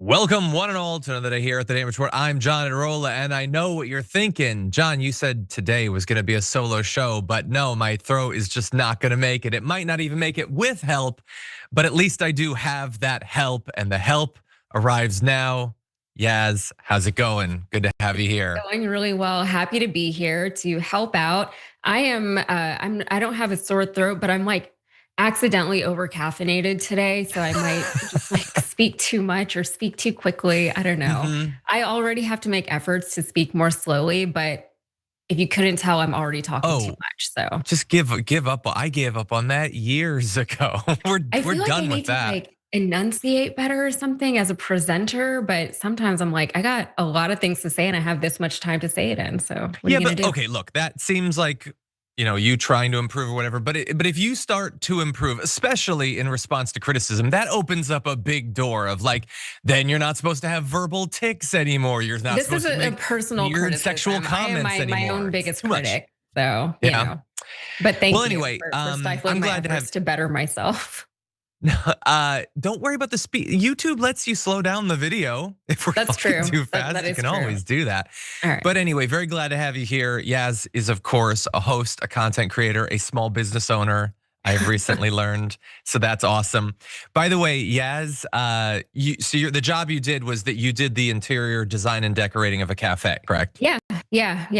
Welcome, one and all, to another day here at the Damage Report. I'm John Iadarola, and I know what you're thinking. John, you said today was going to be a solo show, but no, my throat is just not going to make it. It might not even make it with help, but at least I do have that help, and the help arrives now. Yaz, how's it going? Good to have you here. Going really well. Happy to be here to help out. I don't have a sore throat, but I'm like accidentally over caffeinated today, so I might just like speak too much or speak too quickly. I don't know. I already have to make efforts to speak more slowly, but if you couldn't tell, I'm already talking too much. So just give up. I gave up on that years ago. We're done with that. Like enunciate better or something as a presenter, but sometimes I'm like, I got a lot of things to say and I have this much time to say it in. So what are you gonna do? Okay, look, that seems like you trying to improve or whatever, but if you start to improve, especially in response to criticism, that opens up a big door of like, then you're not supposed to have verbal tics anymore. You're not supposed to make a personal weird criticism. sexual comments I am my anymore. own biggest critic. So you know. But thank you for stifling my efforts to better myself. Don't worry about the speed. YouTube lets you slow down the video if we're talking too fast. You can always do that. But anyway, very glad to have you here. Yaz is, of course, a host, a content creator, a small business owner. I've recently learned, so that's awesome. By the way, Yaz, the job you did was that you did the interior design and decorating of a cafe, correct? Yeah.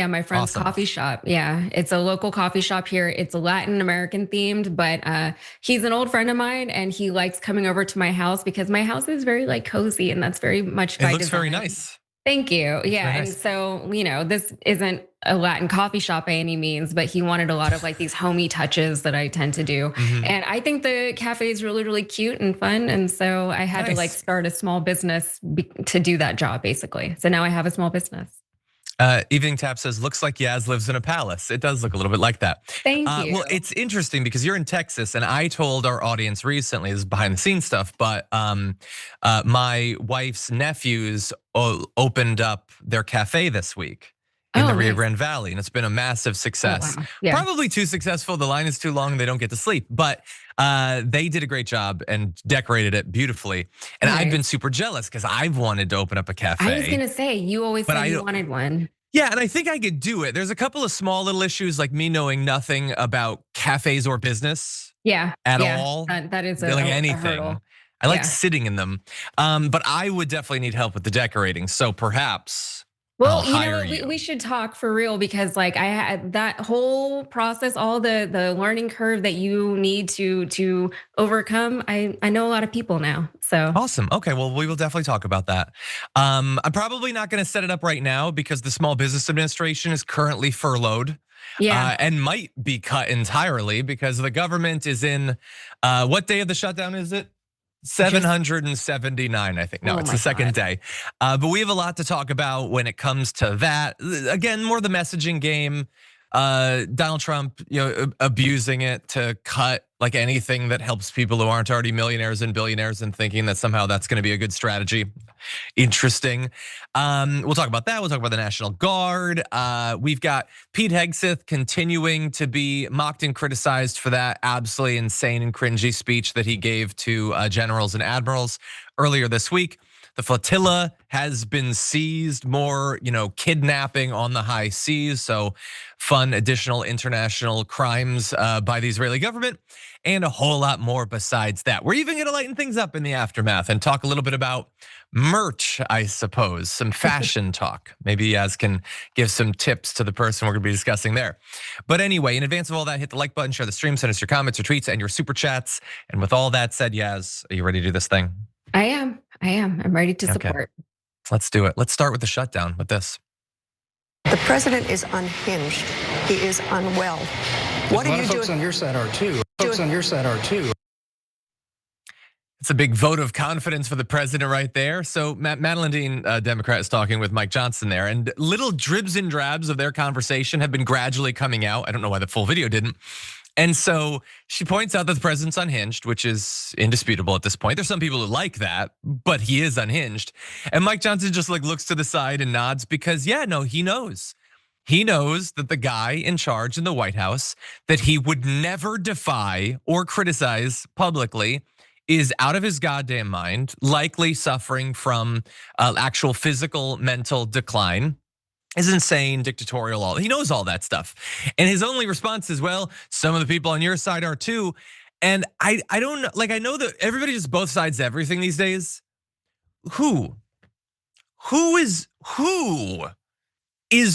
My friend's coffee shop. Yeah, it's a local coffee shop here. It's Latin American themed, but he's an old friend of mine, and he likes coming over to my house because my house is very like cozy, and that's very much by design. It looks very nice. Thank you. Yeah, and so this isn't a Latin coffee shop by any means, but he wanted a lot of like these homey touches that I tend to do. And I think the cafe is really, really cute and fun. And so I had to like start a small business to do that job, basically. So now I have a small business. Evening Tap says, looks like Yaz lives in a palace. It does look a little bit like that. Thank you. Well, it's interesting because you're in Texas, and I told our audience recently, this is behind the scenes stuff, but my wife's nephews opened up their cafe this week in the Rio Grande Valley, and it's been a massive success. Probably too successful. The line is too long. They don't get to sleep, but they did a great job and decorated it beautifully. And I've been super jealous because I've wanted to open up a cafe. I was gonna say, you always said you wanted one. Yeah, and I think I could do it. There's a couple of small little issues, like me knowing nothing about cafes or business. At all. That is anything. A hurdle. I like sitting in them, but I would definitely need help with the decorating. So perhaps. Well, we should talk for real, because like I had that whole process, all the learning curve that you need to overcome. I know a lot of people now. So awesome. Okay, well, we will definitely talk about that. I'm probably not going to set it up right now because the Small Business Administration is currently furloughed. And might be cut entirely because the government is in, what day of the shutdown is it? 779, I think. No, it's the second day. But we have a lot to talk about when it comes to that. Again, more the messaging game. Donald Trump, abusing it to cut like anything that helps people who aren't already millionaires and billionaires, and thinking that somehow that's going to be a good strategy. Interesting. We'll talk about that. We'll talk about the National Guard. We've got Pete Hegseth continuing to be mocked and criticized for that absolutely insane and cringy speech that he gave to generals and admirals earlier this week. The Flotilla has been seized, more, kidnapping on the high seas. So fun additional international crimes by the Israeli government, and a whole lot more besides that. We're even gonna lighten things up in the aftermath and talk a little bit about merch, I suppose, some fashion talk. Maybe Yaz can give some tips to the person we're gonna be discussing there. But anyway, in advance of all that, hit the like button, share the stream, send us your comments, your tweets, and your super chats. And with all that said, Yaz, are you ready to do this thing? I am. I'm ready to support. Let's do it. Let's start with the shutdown with this. The president is unhinged. He is unwell. What are you doing? Folks on your side are too. Folks on your side are too. It's a big vote of confidence for the president right there. So Madeline Dean, Democrat, is talking with Mike Johnson there, and little dribs and drabs of their conversation have been gradually coming out. I don't know why the full video didn't. And so she points out that the president's unhinged, which is indisputable at this point. There's some people who like that, but he is unhinged. And Mike Johnson just like looks to the side and nods because he knows. He knows that the guy in charge in the White House, that he would never defy or criticize publicly, is out of his goddamn mind, likely suffering from actual physical, mental decline. Is insane, dictatorial, he knows all that stuff. And his only response is, well, some of the people on your side are too. And I don't know, like I know that everybody just both sides everything these days. Who is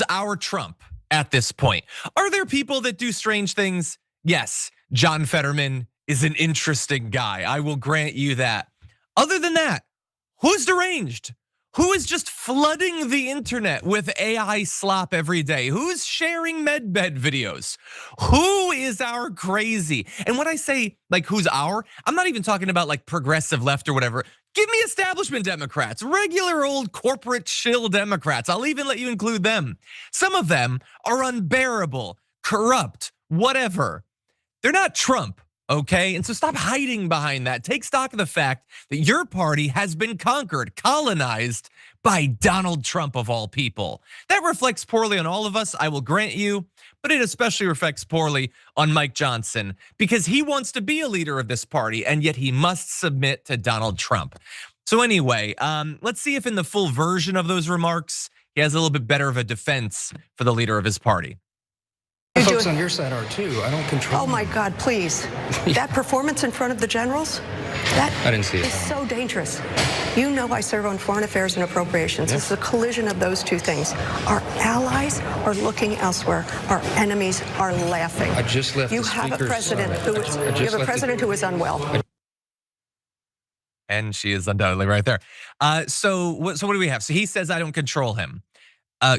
our Trump at this point? Are there people that do strange things? Yes, John Fetterman is an interesting guy. I will grant you that. Other than that, who's deranged? Who is just flooding the internet with AI slop every day? Who's sharing medbed videos? Who is our crazy? And when I say like who's our, I'm not even talking about like progressive left or whatever. Give me establishment Democrats, regular old corporate shill Democrats. I'll even let you include them. Some of them are unbearable, corrupt, whatever. They're not Trump. Okay, and so stop hiding behind that. Take stock of the fact that your party has been conquered, colonized by Donald Trump of all people. That reflects poorly on all of us, I will grant you, but it especially reflects poorly on Mike Johnson because he wants to be a leader of this party and yet he must submit to Donald Trump. So anyway, let's see if in the full version of those remarks, he has a little bit better of a defense for the leader of his party. The folks on your side are too. I don't control. Oh my God, please. That performance in front of the generals, that I didn't see it. is so dangerous. You know I serve on foreign affairs and appropriations. It's the collision of those two things. Our allies are looking elsewhere. Our enemies are laughing. I just left You the have a speaker's president side. who is unwell. And she is undoubtedly right there. So what do we have? So he says, I don't control him.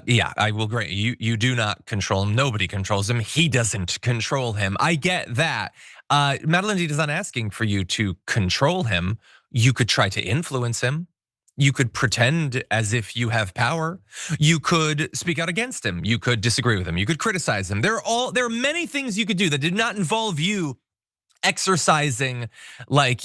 Yeah, I will grant you do not control him. Nobody controls him. He doesn't control him. I get that. Madeline is not asking for you to control him. You could try to influence him. You could pretend as if you have power. You could speak out against him. You could disagree with him. You could criticize him. There are many things you could do that did not involve you exercising like,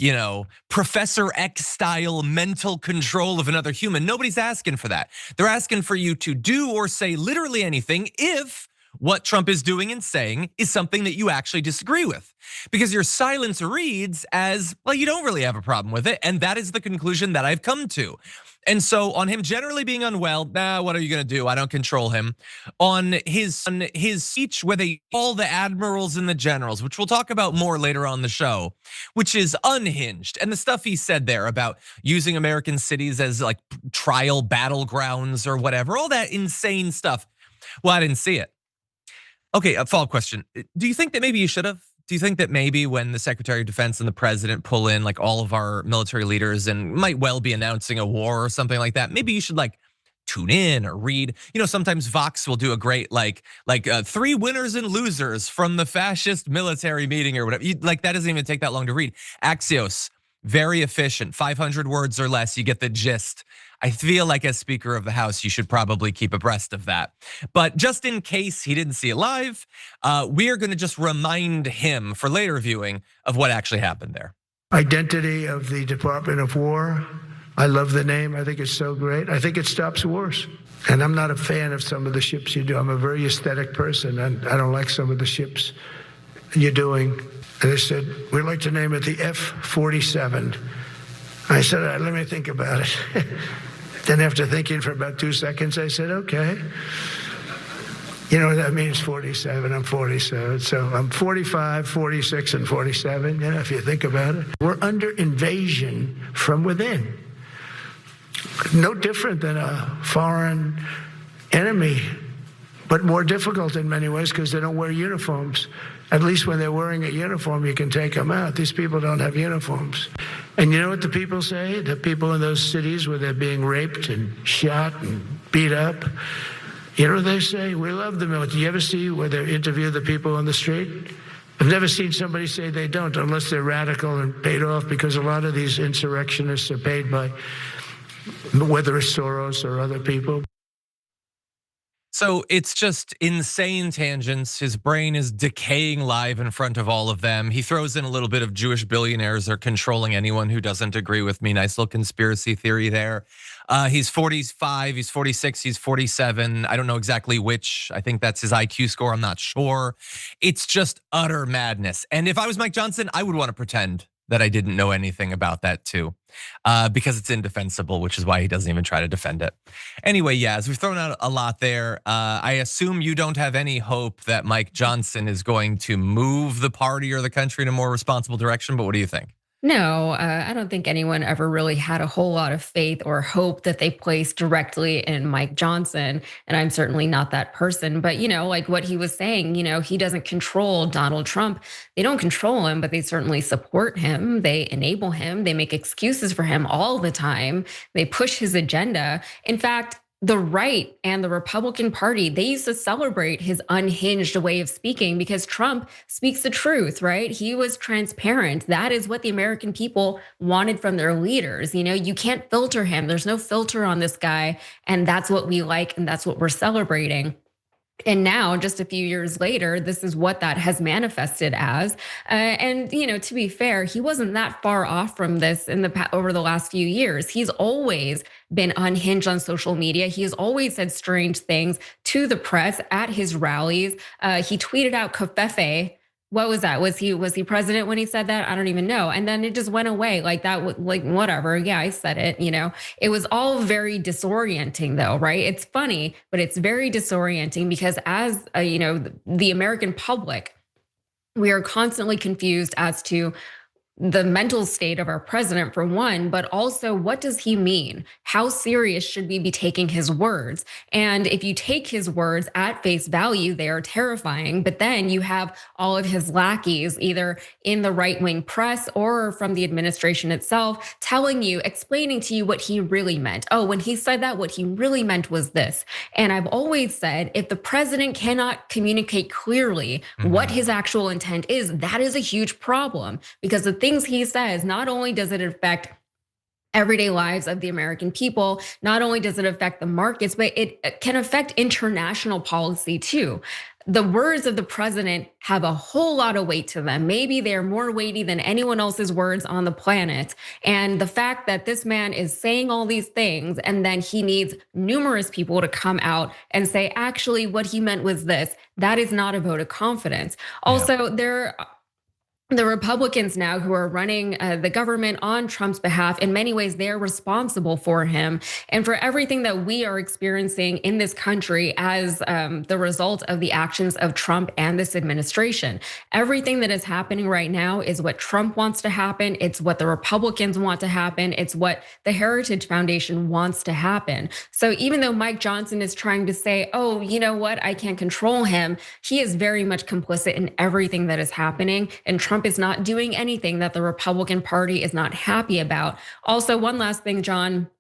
Professor X style mental control of another human. Nobody's asking for that. They're asking for you to do or say literally anything if what Trump is doing and saying is something that you actually disagree with. Because your silence reads as, well, you don't really have a problem with it. And that is the conclusion that I've come to. And so on him generally being unwell, what are you gonna do? I don't control him. On his speech where they call the admirals and the generals, which we'll talk about more later on the show, which is unhinged. And the stuff he said there about using American cities as like trial battlegrounds or whatever, all that insane stuff. Well, I didn't see it. Okay, a follow-up question. Do you think that maybe you should have? Do you think that maybe when the Secretary of Defense and the President pull in like all of our military leaders and might well be announcing a war or something like that, maybe you should like tune in or read? Sometimes Vox will do a great like 3 winners and losers from the fascist military meeting or whatever. Like that doesn't even take that long to read. Axios, very efficient, 500 words or less, you get the gist. I feel like as Speaker of the House, you should probably keep abreast of that. But just in case he didn't see it live, we are gonna just remind him for later viewing of what actually happened there. Identity of the Department of War. I love the name, I think it's so great. I think it stops wars. And I'm not a fan of some of the ships you do. I'm a very aesthetic person and I don't like some of the ships you're doing. And they said, we'd like to name it the F-47. I said, all right, let me think about it. Then after thinking for about 2 seconds, I said, okay. You know what that means, 47, I'm 47. So I'm 45, 46, and 47, if you think about it. We're under invasion from within. No different than a foreign enemy, but more difficult in many ways because they don't wear uniforms. At least when they're wearing a uniform, you can take them out. These people don't have uniforms. And you know what the people say? The people in those cities where they're being raped and shot and beat up, you know what they say? We love the military. You ever see where they interview the people on the street? I've never seen somebody say they don't unless they're radical and paid off, because a lot of these insurrectionists are paid by, whether it's Soros or other people. So it's just insane tangents. His brain is decaying live in front of all of them. He throws in a little bit of Jewish billionaires are controlling anyone who doesn't agree with me. Nice little conspiracy theory there. He's 45, he's 46, he's 47. I don't know exactly which. I think that's his IQ score, I'm not sure. It's just utter madness. And if I was Mike Johnson, I would want to pretend that I didn't know anything about that too, because it's indefensible, which is why he doesn't even try to defend it. Anyway, yeah, as we've thrown out a lot there, I assume you don't have any hope that Mike Johnson is going to move the party or the country in a more responsible direction, but what do you think? No, I don't think anyone ever really had a whole lot of faith or hope that they placed directly in Mike Johnson. And I'm certainly not that person. But, like what he was saying, he doesn't control Donald Trump. They don't control him, but they certainly support him. They enable him. They make excuses for him all the time. They push his agenda. In fact, the right and the Republican Party, they used to celebrate his unhinged way of speaking because Trump speaks the truth, right? He was transparent. That is what the American people wanted from their leaders. You can't filter him. There's no filter on this guy. And that's what we like. And that's what we're celebrating. And now, just a few years later, this is what that has manifested as. And to be fair, he wasn't that far off from this over the last few years. He's always been unhinged on social media. He has always said strange things to the press at his rallies. He tweeted out "Covfefe." What was that? Was he president when he said that? I don't even know. And then it just went away like that. Like whatever. Yeah, I said it. It was all very disorienting, though, right? It's funny, but it's very disorienting because as the American public, we are constantly confused as to the mental state of our president, for one, but also what does he mean? How serious should we be taking his words? And if you take his words at face value, they are terrifying. But then you have all of his lackeys, either in the right-wing press or from the administration itself, explaining to you what he really meant. Oh, when he said that, what he really meant was this. And I've always said, if the president cannot communicate clearly what his actual intent is, that is a huge problem, because the things he says, not only does it affect everyday lives of the American people, not only does it affect the markets, but it can affect international policy too. The words of the president have a whole lot of weight to them. Maybe they're more weighty than anyone else's words on the planet. And the fact that this man is saying all these things and then he needs numerous people to come out and say, actually, what he meant was this, that is not a vote of confidence. Also, the Republicans now who are running the government on Trump's behalf, in many ways, they're responsible for him and for everything that we are experiencing in this country as the result of the actions of Trump and this administration. Everything that is happening right now is what Trump wants to happen. It's what the Republicans want to happen. It's what the Heritage Foundation wants to happen. So even though Mike Johnson is trying to say, oh, you know what, I can't control him, he is very much complicit in everything that is happening. And Trump is not doing anything that the Republican Party is not happy about. Also, one last thing, John,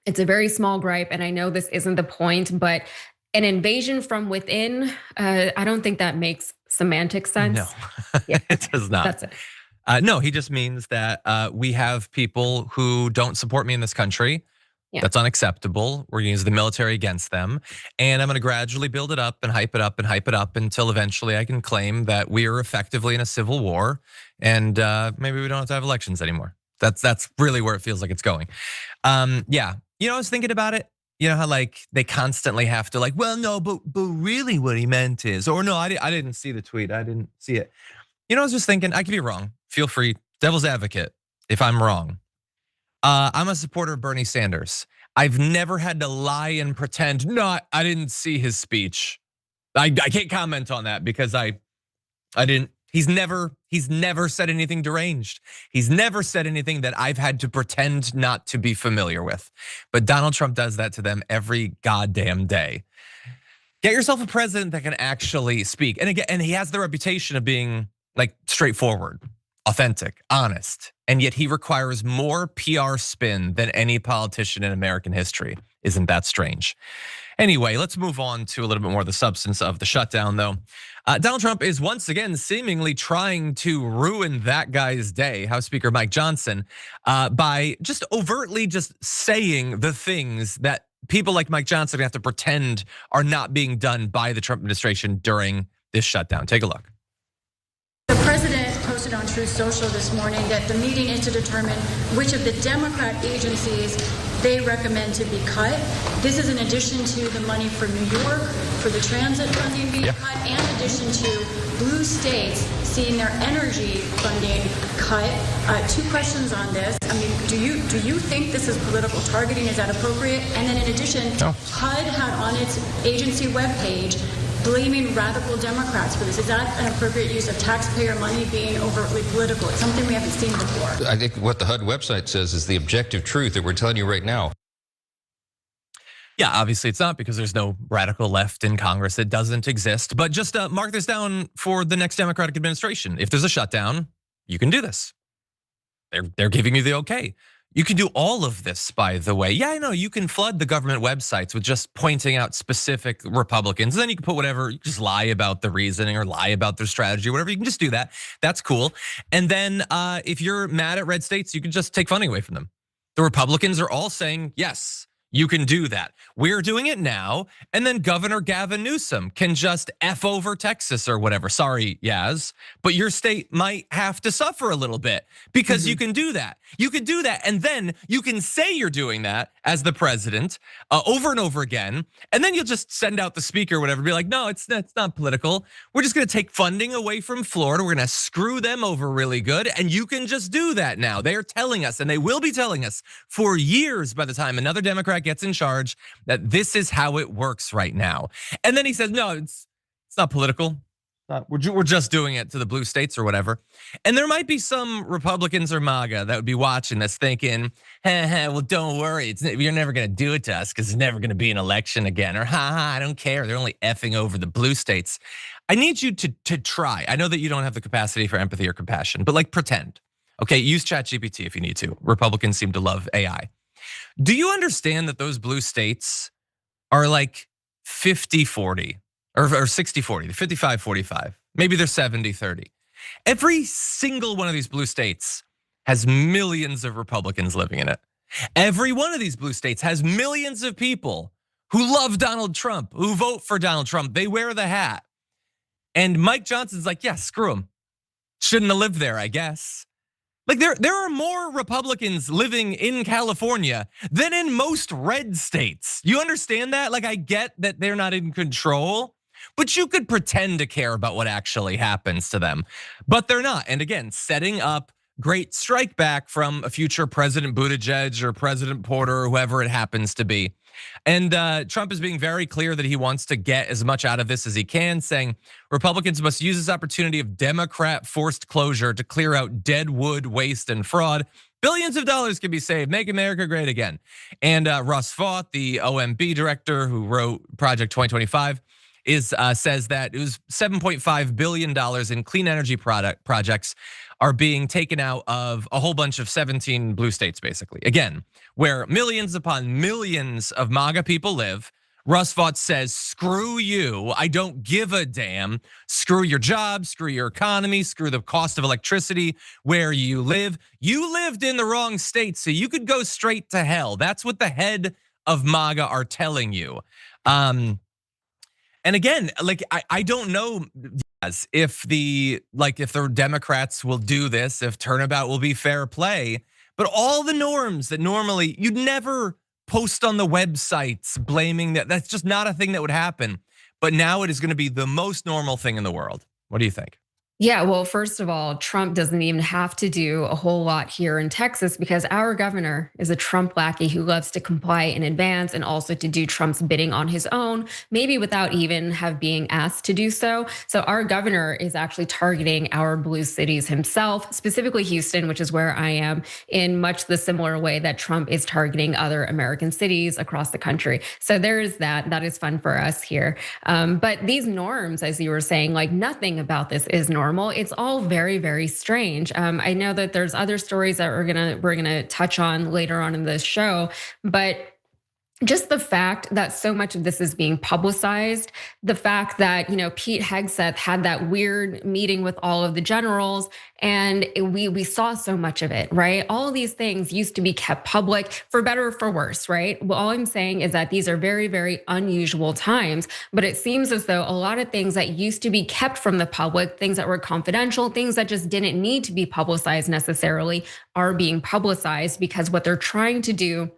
it's a very small gripe, and I know this isn't the point, but an invasion from within, I don't think that makes semantic sense. No, it does not. That's it. No, he just means that we have people who don't support me in this country. Yeah. That's unacceptable. We're gonna use the military against them. And I'm gonna gradually build it up and hype it up and hype it up until eventually I can claim that we are effectively in a civil war and maybe we don't have to have elections anymore. That's really where it feels like it's going. Yeah, I was thinking about it. You know how like they constantly have to well, no, but really what he meant is, or no, I didn't see the tweet. I didn't see it. I was just thinking, I could be wrong. Feel free, devil's advocate, if I'm wrong. I'm a supporter of Bernie Sanders. I've never had to lie and pretend, no, I didn't see his speech. I can't comment on that because I didn't, he's never said anything deranged. He's never said anything that I've had to pretend not to be familiar with. But Donald Trump does that to them every goddamn day. Get yourself a president that can actually speak. And again, and he has the reputation of being straightforward, authentic, honest. And yet he requires more PR spin than any politician in American history. Isn't that strange? Anyway, let's move on to a little bit more of the substance of the shutdown though. Donald Trump is once again seemingly trying to ruin that guy's day, House Speaker Mike Johnson, by just overtly just saying the things that people like Mike Johnson have to pretend are not being done by the Trump administration during this shutdown. Take a look. The president posted on Truth Social this morning that the meeting is to determine which of the Democrat agencies they recommend to be cut. This is in addition to the money for New York, for the transit funding being cut, and in addition to blue states seeing their energy funding cut. Two questions on this. I mean, do you think this is political targeting? Is that appropriate? And then in addition, No. HUD had on its agency webpage blaming radical Democrats for this. Is that an appropriate use of taxpayer money being overtly political? It's something we haven't seen before. I think what the HUD website says is the objective truth that we're telling you right now. Yeah, obviously it's not, because there's no radical left in Congress. It doesn't exist. But just mark this down for the next Democratic administration. If there's a shutdown, you can do this. They're giving you the okay. You can do all of this, by the way. Yeah, I know you can flood the government websites with just pointing out specific Republicans. And then you can put whatever, you just lie about the reasoning or lie about their strategy, whatever. You can just do that. That's cool. And then if you're mad at red states, you can just take funding away from them. The Republicans are all saying, yes, you can do that. We're doing it now. And then Governor Gavin Newsom can just F over Texas or whatever. Sorry, Yaz, but your state might have to suffer a little bit because you can do that. You can do that. And then you can say you're doing that as the president over and over again. And then you'll just send out the speaker or whatever, be like, no, it's not political. We're just gonna take funding away from Florida. We're gonna screw them over really good. And you can just do that now. They are telling us, and they will be telling us for years by the time another Democrat gets in charge, that this is how it works right now. And then he says, no, it's not political. We're just doing it to the blue states or whatever. And there might be some Republicans or MAGA that would be watching this thinking, well, don't worry, you're never gonna do it to us because there's never gonna be an election again. Or I don't care, they're only effing over the blue states. I need you to try. I know that you don't have the capacity for empathy or compassion, but like pretend. Okay, use ChatGPT if you need to. Republicans seem to love AI. Do you understand that those blue states are like 50-40 or 60-40, 55-45? Maybe they're 70-30. Every single one of these blue states has millions of Republicans living in it. Every one of these blue states has millions of people who love Donald Trump, who vote for Donald Trump. They wear the hat. And Mike Johnson's like, yeah, screw him. Shouldn't have lived there, I guess. Like there are more Republicans living in California than in most red states. You understand that? Like I get that they're not in control, but you could pretend to care about what actually happens to them. But they're not. And again, setting up great strike back from a future President Buttigieg or President Porter or whoever it happens to be. And Trump is being very clear that he wants to get as much out of this as he can, saying Republicans must use this opportunity of Democrat forced closure to clear out dead wood, waste, and fraud. Billions of dollars can be saved. Make America great again. And Russ Vought, the OMB director who wrote Project 2025, says that it was $7.5 billion in clean energy projects are being taken out of a whole bunch of 17 blue states, basically. Again, where millions upon millions of MAGA people live. Russ Vought says, screw you, I don't give a damn. Screw your job, screw your economy, screw the cost of electricity where you live. You lived in the wrong state, so you could go straight to hell. That's what the head of MAGA are telling you. And again, like I don't know if the Democrats will do this, if turnabout will be fair play, but all the norms that normally you'd never post on the websites blaming that's just not a thing that would happen. But now it is going to be the most normal thing in the world. What do you think? Yeah, well, first of all, Trump doesn't even have to do a whole lot here in Texas because our governor is a Trump lackey who loves to comply in advance and also to do Trump's bidding on his own, maybe without even being asked to do so. So our governor is actually targeting our blue cities himself, specifically Houston, which is where I am, in much the similar way that Trump is targeting other American cities across the country. So there is that. That is fun for us here. But these norms, as you were saying, like nothing about this is normal. It's all very, very strange. I know that there's other stories that we're gonna touch on later on in this show, but just the fact that so much of this is being publicized, the fact that, Pete Hegseth had that weird meeting with all of the generals and we saw so much of it, right? All of these things used to be kept public for better or for worse, right? Well, all I'm saying is that these are very, very unusual times, but it seems as though a lot of things that used to be kept from the public, things that were confidential, things that just didn't need to be publicized necessarily are being publicized because what they're trying to do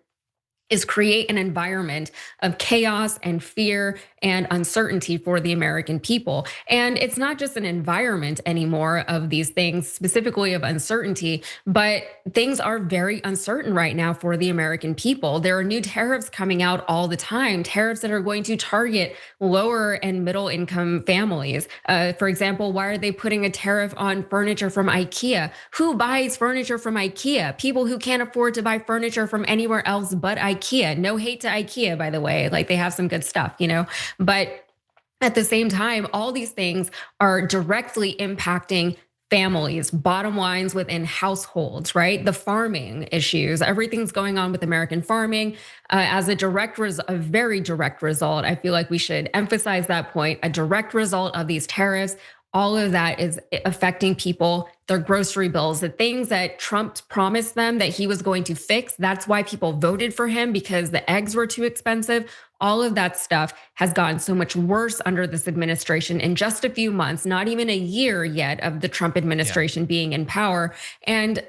is create an environment of chaos and fear and uncertainty for the American people. And it's not just an environment anymore of these things, specifically of uncertainty, but things are very uncertain right now for the American people. There are new tariffs coming out all the time, tariffs that are going to target lower and middle income families. For example, why are they putting a tariff on furniture from IKEA? Who buys furniture from IKEA? People who can't afford to buy furniture from anywhere else but IKEA. No hate to IKEA, by the way. Like, they have some good stuff, but at the same time, all these things are directly impacting families, bottom lines within households, right? The farming issues, everything's going on with American farming as a very direct result. I feel like we should emphasize that point. A direct result of these tariffs, all of that is affecting people, their grocery bills, the things that Trump promised them that he was going to fix. That's why people voted for him, because the eggs were too expensive. All of that stuff has gotten so much worse under this administration in just a few months, not even a year yet of the Trump administration being in power. And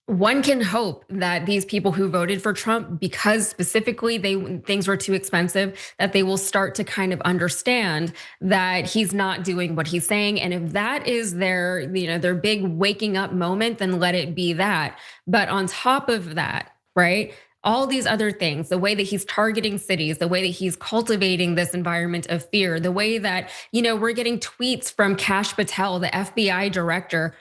one can hope that these people who voted for Trump, because specifically things were too expensive, that they will start to kind of understand that he's not doing what he's saying. And if that is their big waking up moment, then let it be that. But on top of that, right? All these other things, the way that he's targeting cities, the way that he's cultivating this environment of fear, the way that, we're getting tweets from Kash Patel, the FBI director,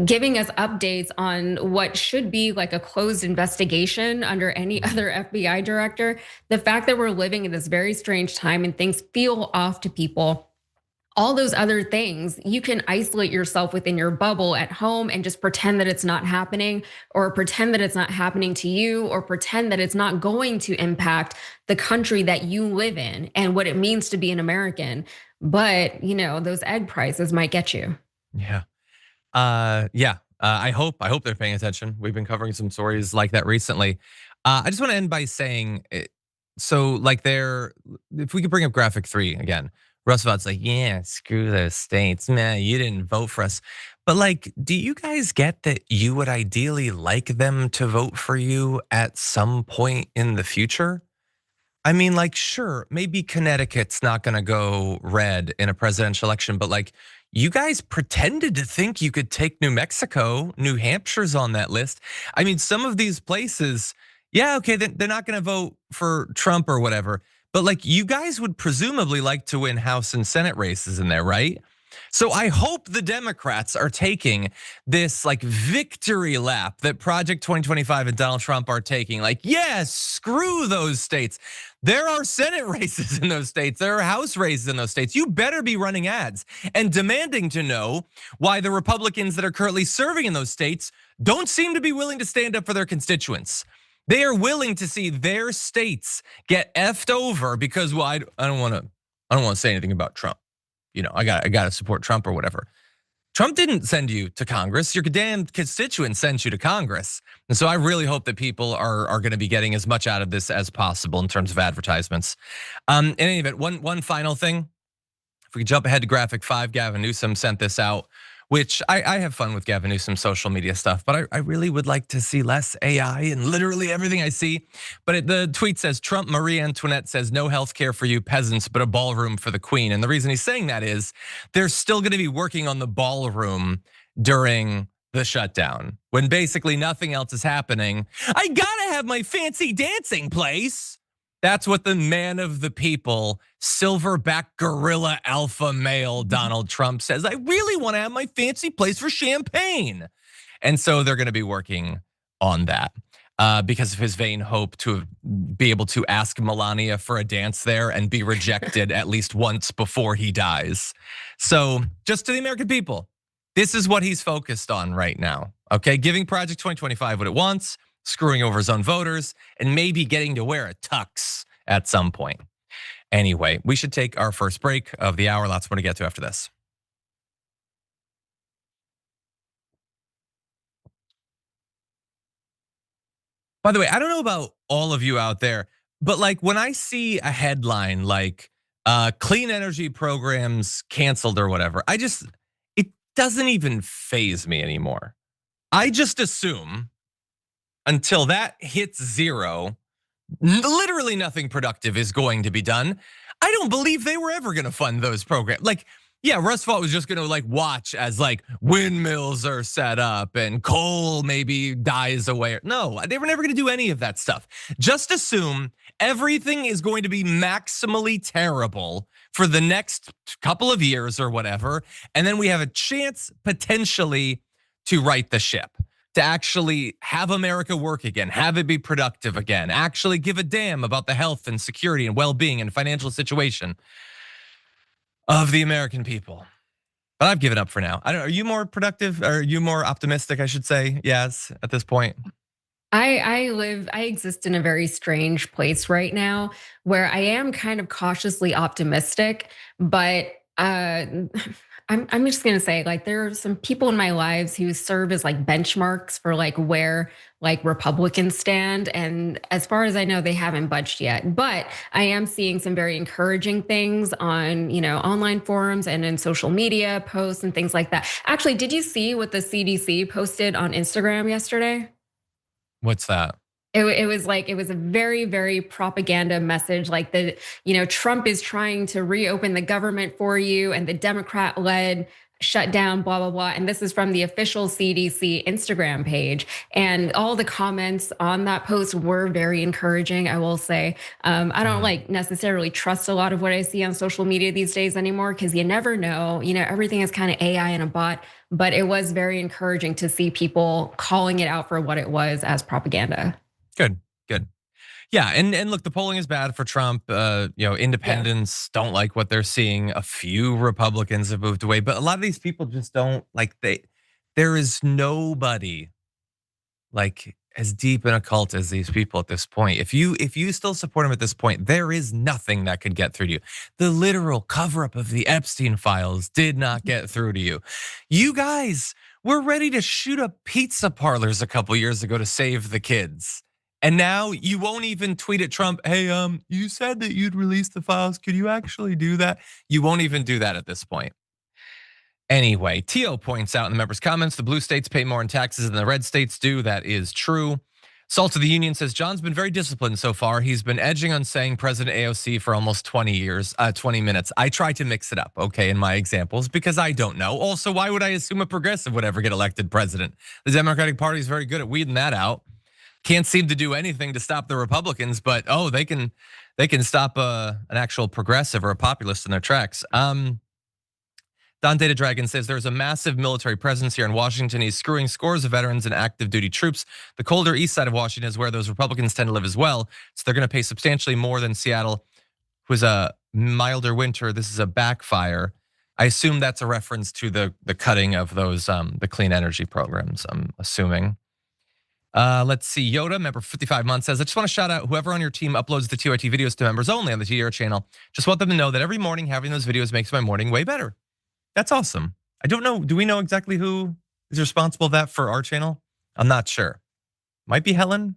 giving us updates on what should be like a closed investigation under any other FBI director. The fact that we're living in this very strange time and things feel off to people, all those other things, you can isolate yourself within your bubble at home and just pretend that it's not happening, or pretend that it's not happening to you, or pretend that it's not going to impact the country that you live in and what it means to be an American. But, those egg prices might get you. Yeah. I hope they're paying attention. We've been covering some stories like that recently. I just want to end by saying, so like if we could bring up graphic 3 again. Roosevelt's like, yeah, screw those states, man. You didn't vote for us. But like, do you guys get that you would ideally like them to vote for you at some point in the future? I mean, like, sure, maybe Connecticut's not gonna go red in a presidential election, but like, you guys pretended to think you could take New Mexico. New Hampshire's on that list. I mean, some of these places, yeah, okay, they're not gonna vote for Trump or whatever, but like, you guys would presumably like to win House and Senate races in there, right? So I hope the Democrats are taking this like victory lap that Project 2025 and Donald Trump are taking. Like, yes, screw those states. There are Senate races in those states. There are House races in those states. You better be running ads and demanding to know why the Republicans that are currently serving in those states don't seem to be willing to stand up for their constituents. They are willing to see their states get effed over because, well, I don't want to say anything about Trump. I got to support Trump or whatever. Trump didn't send you to Congress. Your damn constituents sent you to Congress. And so I really hope that people are going to be getting as much out of this as possible in terms of advertisements. In any event, one final thing. If we could jump ahead to graphic 5, Gavin Newsom sent this out, which I have fun with Gavin Newsom's social media stuff, but I really would like to see less AI in literally everything I see. But the tweet says, Trump Marie Antoinette says no health care for you peasants, but a ballroom for the queen. And the reason he's saying that is they're still gonna be working on the ballroom during the shutdown, when basically nothing else is happening. I gotta have my fancy dancing place. That's what the man of the people, silverback gorilla alpha male Donald Trump says. I really want to have my fancy place for champagne. And so they're going to be working on that because of his vain hope to be able to ask Melania for a dance there and be rejected at least once before he dies. So just to the American people, this is what he's focused on right now. Okay, giving Project 2025 what it wants, screwing over his own voters, and maybe getting to wear a tux at some point. Anyway, we should take our first break of the hour. Lots more to get to after this. By the way, I don't know about all of you out there, but like when I see a headline like clean energy programs canceled or whatever, it doesn't even faze me anymore. I just assume until that hits zero, literally nothing productive is going to be done. I don't believe they were ever going to fund those programs. Like, yeah, Roosevelt was just going to like watch as like windmills are set up and coal maybe dies away. No, they were never going to do any of that stuff. Just assume everything is going to be maximally terrible for the next couple of years or whatever. And then we have a chance potentially to right the ship, to actually have America work again, have it be productive again, actually give a damn about the health and security and well-being and financial situation of the American people. But I've given up for now. I don't know, are you more productive? Are you more optimistic, I should say? Yes, at this point. I exist in a very strange place right now where I am kind of cautiously optimistic, but I'm just gonna say, like, there are some people in my lives who serve as like benchmarks for like where like Republicans stand. And as far as I know, they haven't budged yet. But I am seeing some very encouraging things on, online forums and in social media posts and things like that. Actually, did you see what the CDC posted on Instagram yesterday? What's that? It was a very, very propaganda message, like Trump is trying to reopen the government for you and the Democrat-led shutdown, blah, blah, blah. And this is from the official CDC Instagram page. And all the comments on that post were very encouraging, I will say. I don't like necessarily trust a lot of what I see on social media these days anymore, because you never know, everything is kind of AI and a bot. But it was very encouraging to see people calling it out for what it was as propaganda. Good. Yeah, and look, the polling is bad for Trump. Independents don't like what they're seeing. A few Republicans have moved away, but a lot of these people just don't like there is nobody like as deep in a cult as these people at this point. If you still support him at this point, there is nothing that could get through to you. The literal cover-up of the Epstein files did not get through to you. You guys were ready to shoot up pizza parlors a couple years ago to save the kids. And now you won't even tweet at Trump, hey, you said that you'd release the files. Could you actually do that? You won't even do that at this point. Anyway, Tio points out in the members' comments, the blue states pay more in taxes than the red states do. That is true. Salt of the Union says, John's been very disciplined so far. He's been edging on saying President AOC for almost 20 minutes. I try to mix it up, okay, in my examples, because I don't know. Also, why would I assume a progressive would ever get elected president? The Democratic Party is very good at weeding that out. Can't seem to do anything to stop the Republicans, but they can stop an actual progressive or a populist in their tracks. Don Data Dragon says there's a massive military presence here in Washington. He's screwing scores of veterans and active duty troops. The colder east side of Washington is where those Republicans tend to live as well. So they're going to pay substantially more than Seattle, who's a milder winter. This is a backfire. I assume that's a reference to the cutting of those the clean energy programs, I'm assuming. Let's see, Yoda, member 55 months says, I just want to shout out whoever on your team uploads the TYT videos to members only on the TDR channel. Just want them to know that every morning having those videos makes my morning way better. That's awesome. I don't know, do we know exactly who is responsible for that for our channel? I'm not sure. Might be Helen.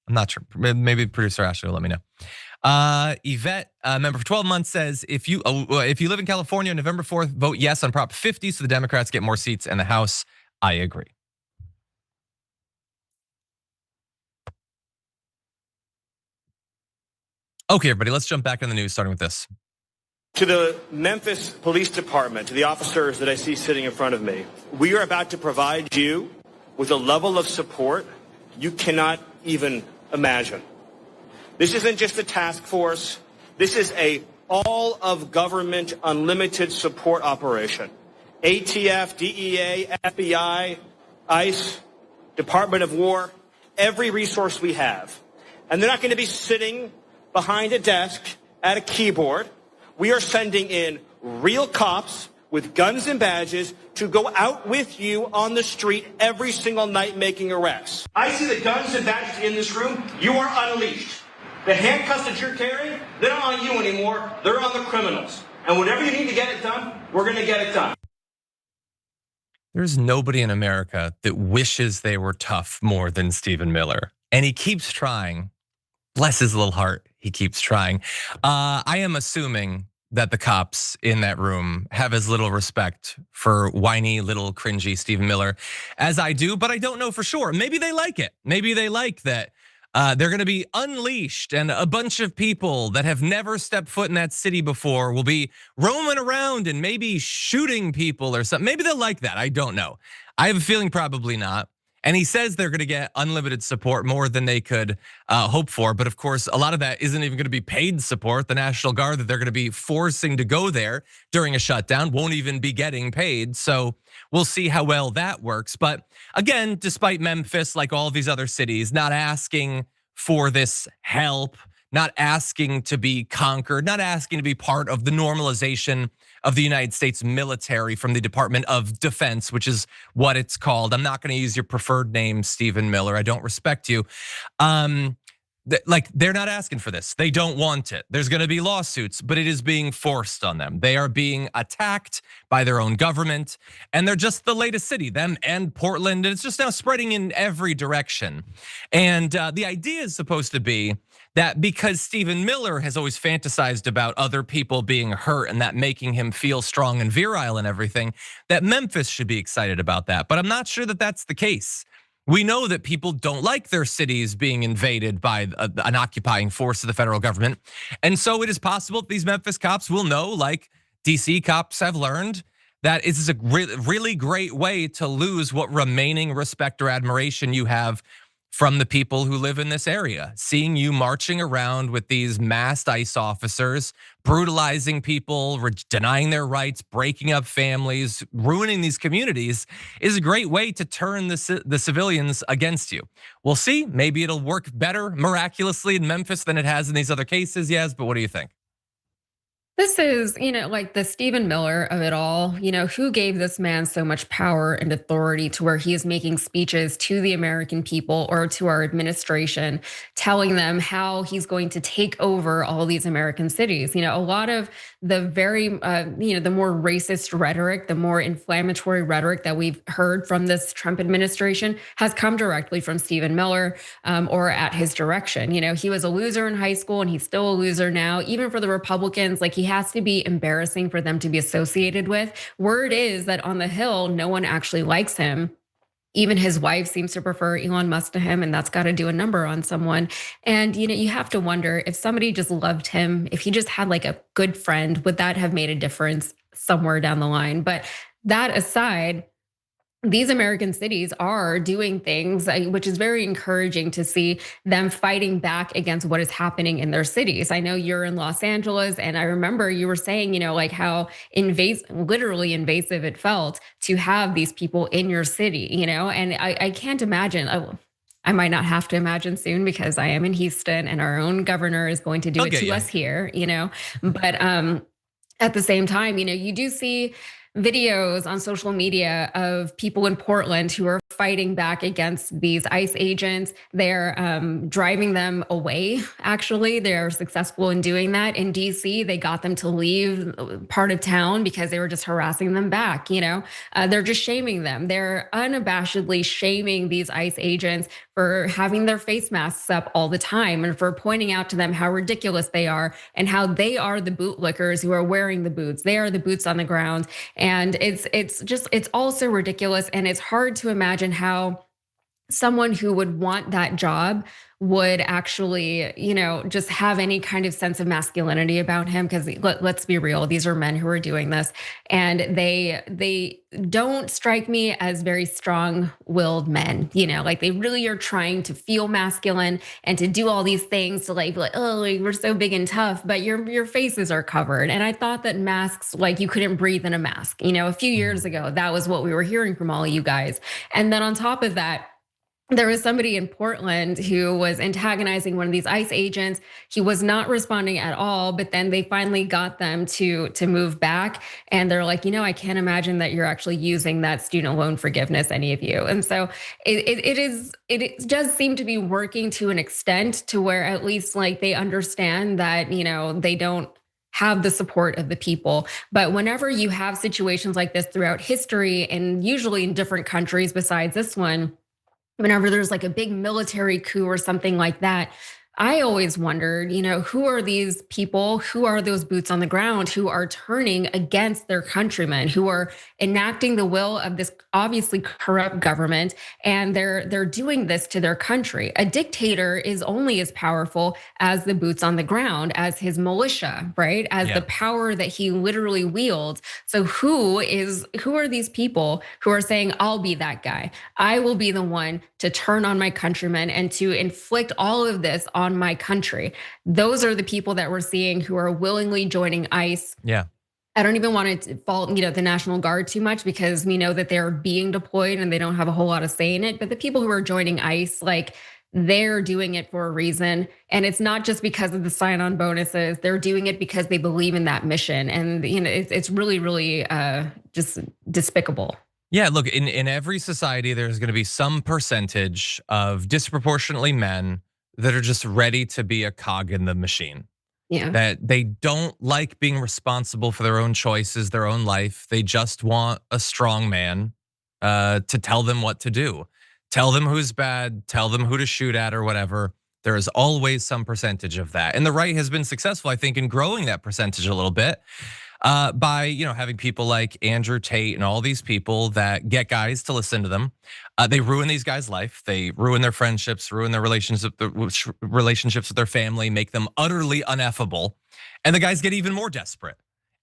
I'm not sure. Maybe producer Ashley will let me know. Yvette, member for 12 months says, if you live in California on November 4th, vote yes on Prop 50 so the Democrats get more seats in the House. I agree. Okay, everybody, let's jump back in the news, starting with this. To the Memphis Police Department, to the officers that I see sitting in front of me, we are about to provide you with a level of support you cannot even imagine. This isn't just a task force. This is a all of government unlimited support operation. ATF, DEA, FBI, ICE, Department of War, every resource we have. And they're not going to be sitting behind a desk at a keyboard. We are sending in real cops with guns and badges to go out with you on the street every single night making arrests. I see the guns and badges in this room. You are unleashed. The handcuffs that you're carrying, they're not on you anymore. They're on the criminals. And whatever you need to get it done, we're going to get it done. There's nobody in America that wishes they were tough more than Stephen Miller. And he keeps trying. Bless his little heart, he keeps trying. I am assuming that the cops in that room have as little respect for whiny, little cringy Stephen Miller as I do, but I don't know for sure. Maybe they like it. Maybe they like that They're going to be unleashed, and a bunch of people that have never stepped foot in that city before will be roaming around and maybe shooting people or something. Maybe they'll like that. I don't know. I have a feeling probably not. And he says they're going to get unlimited support, more than they could hope for. But of course, a lot of that isn't even going to be paid support. The National Guard that they're going to be forcing to go there during a shutdown won't even be getting paid. So we'll see how well that works. But again, despite Memphis, like all these other cities, not asking for this help, not asking to be conquered, not asking to be part of the normalization of the United States military from the Department of Defense, which is what it's called. I'm not going to use your preferred name, Stephen Miller. I don't respect you. Like, they're not asking for this. They don't want it. There's going to be lawsuits, but it is being forced on them. They are being attacked by their own government, and they're just the latest city, them and Portland, and it's just now spreading in every direction. And the idea is supposed to be that because Stephen Miller has always fantasized about other people being hurt and that making him feel strong and virile and everything, that Memphis should be excited about that. But I'm not sure that that's the case. We know that people don't like their cities being invaded by an occupying force of the federal government. And so it is possible that these Memphis cops will know, like DC cops have learned, that it is a really great way to lose what remaining respect or admiration you have from the people who live in this area. Seeing you marching around with these masked ICE officers, brutalizing people, denying their rights, breaking up families, ruining these communities is a great way to turn the civilians against you. We'll see, maybe it'll work better miraculously in Memphis than it has in these other cases, yes, but what do you think? This is, like the Stephen Miller of it all. Who gave this man so much power and authority to where he is making speeches to the American people or to our administration, telling them how he's going to take over all these American cities. A lot of the very, the more racist rhetoric, the more inflammatory rhetoric that we've heard from this Trump administration has come directly from Stephen Miller or at his direction. He was a loser in high school and he's still a loser now. Even for the Republicans, like, he has to be embarrassing for them to be associated with. Word is that on the Hill, no one actually likes him. Even his wife seems to prefer Elon Musk to him, and that's got to do a number on someone. And you have to wonder, if somebody just loved him, if he just had like a good friend, would that have made a difference somewhere down the line? But that aside, these American cities are doing things, which is very encouraging to see them fighting back against what is happening in their cities. I know you're in Los Angeles, and I remember you were saying, like how literally invasive it felt to have these people in your city, and I can't imagine. I might not have to imagine soon because I am in Houston and our own governor is going to do it to us here, But at the same time, you do see videos on social media of people in Portland who are fighting back against these ICE agents. They're driving them away. Actually, they're successful in doing that. In DC, they got them to leave part of town because they were just harassing them back. They're just shaming them. They're unabashedly shaming these ICE agents for having their face masks up all the time and for pointing out to them how ridiculous they are and how they are the bootlickers who are wearing the boots. They are the boots on the ground. And it's also ridiculous. And it's hard to imagine how someone who would want that job would actually, just have any kind of sense of masculinity about him. Because let's be real, these are men who are doing this, and they don't strike me as very strong-willed men. Like, they really are trying to feel masculine and to do all these things to be like, oh, we're so big and tough, but your faces are covered. And I thought that masks, like, you couldn't breathe in a mask. A few years ago, that was what we were hearing from all of you guys. And then on top of that, there was somebody in Portland who was antagonizing one of these ICE agents. He was not responding at all, but then they finally got them to move back. And they're like, I can't imagine that you're actually using that student loan forgiveness, any of you. And so it does seem to be working to an extent to where at least like they understand that, they don't have the support of the people. But whenever you have situations like this throughout history, and usually in different countries besides this one, whenever there's like a big military coup or something like that, I always wondered, who are these people? Who are those boots on the ground who are turning against their countrymen, who are enacting the will of this obviously corrupt government, and they're doing this to their country. A dictator is only as powerful as the boots on the ground, as his militia, right? As the power that he literally wields. So who are these people who are saying, I'll be that guy. I will be the one to turn on my countrymen and to inflict all of this on my country. Those are the people that we're seeing who are willingly joining ICE. Yeah. I don't even want to fault, the National Guard too much, because we know that they're being deployed and they don't have a whole lot of say in it. But the people who are joining ICE, like, they're doing it for a reason. And it's not just because of the sign-on bonuses. They're doing it because they believe in that mission. And it's really, really just despicable. Yeah, look, in every society, there's going to be some percentage of disproportionately men that are just ready to be a cog in the machine. Yeah. That they don't like being responsible for their own choices, their own life. They just want a strong man to tell them what to do, tell them who's bad, tell them who to shoot at or whatever. There is always some percentage of that. And the right has been successful, I think, in growing that percentage a little bit. By having people like Andrew Tate and all these people that get guys to listen to them. They ruin these guys' life. They ruin their friendships, ruin their relationships with their family, make them utterly ineffable. And the guys get even more desperate.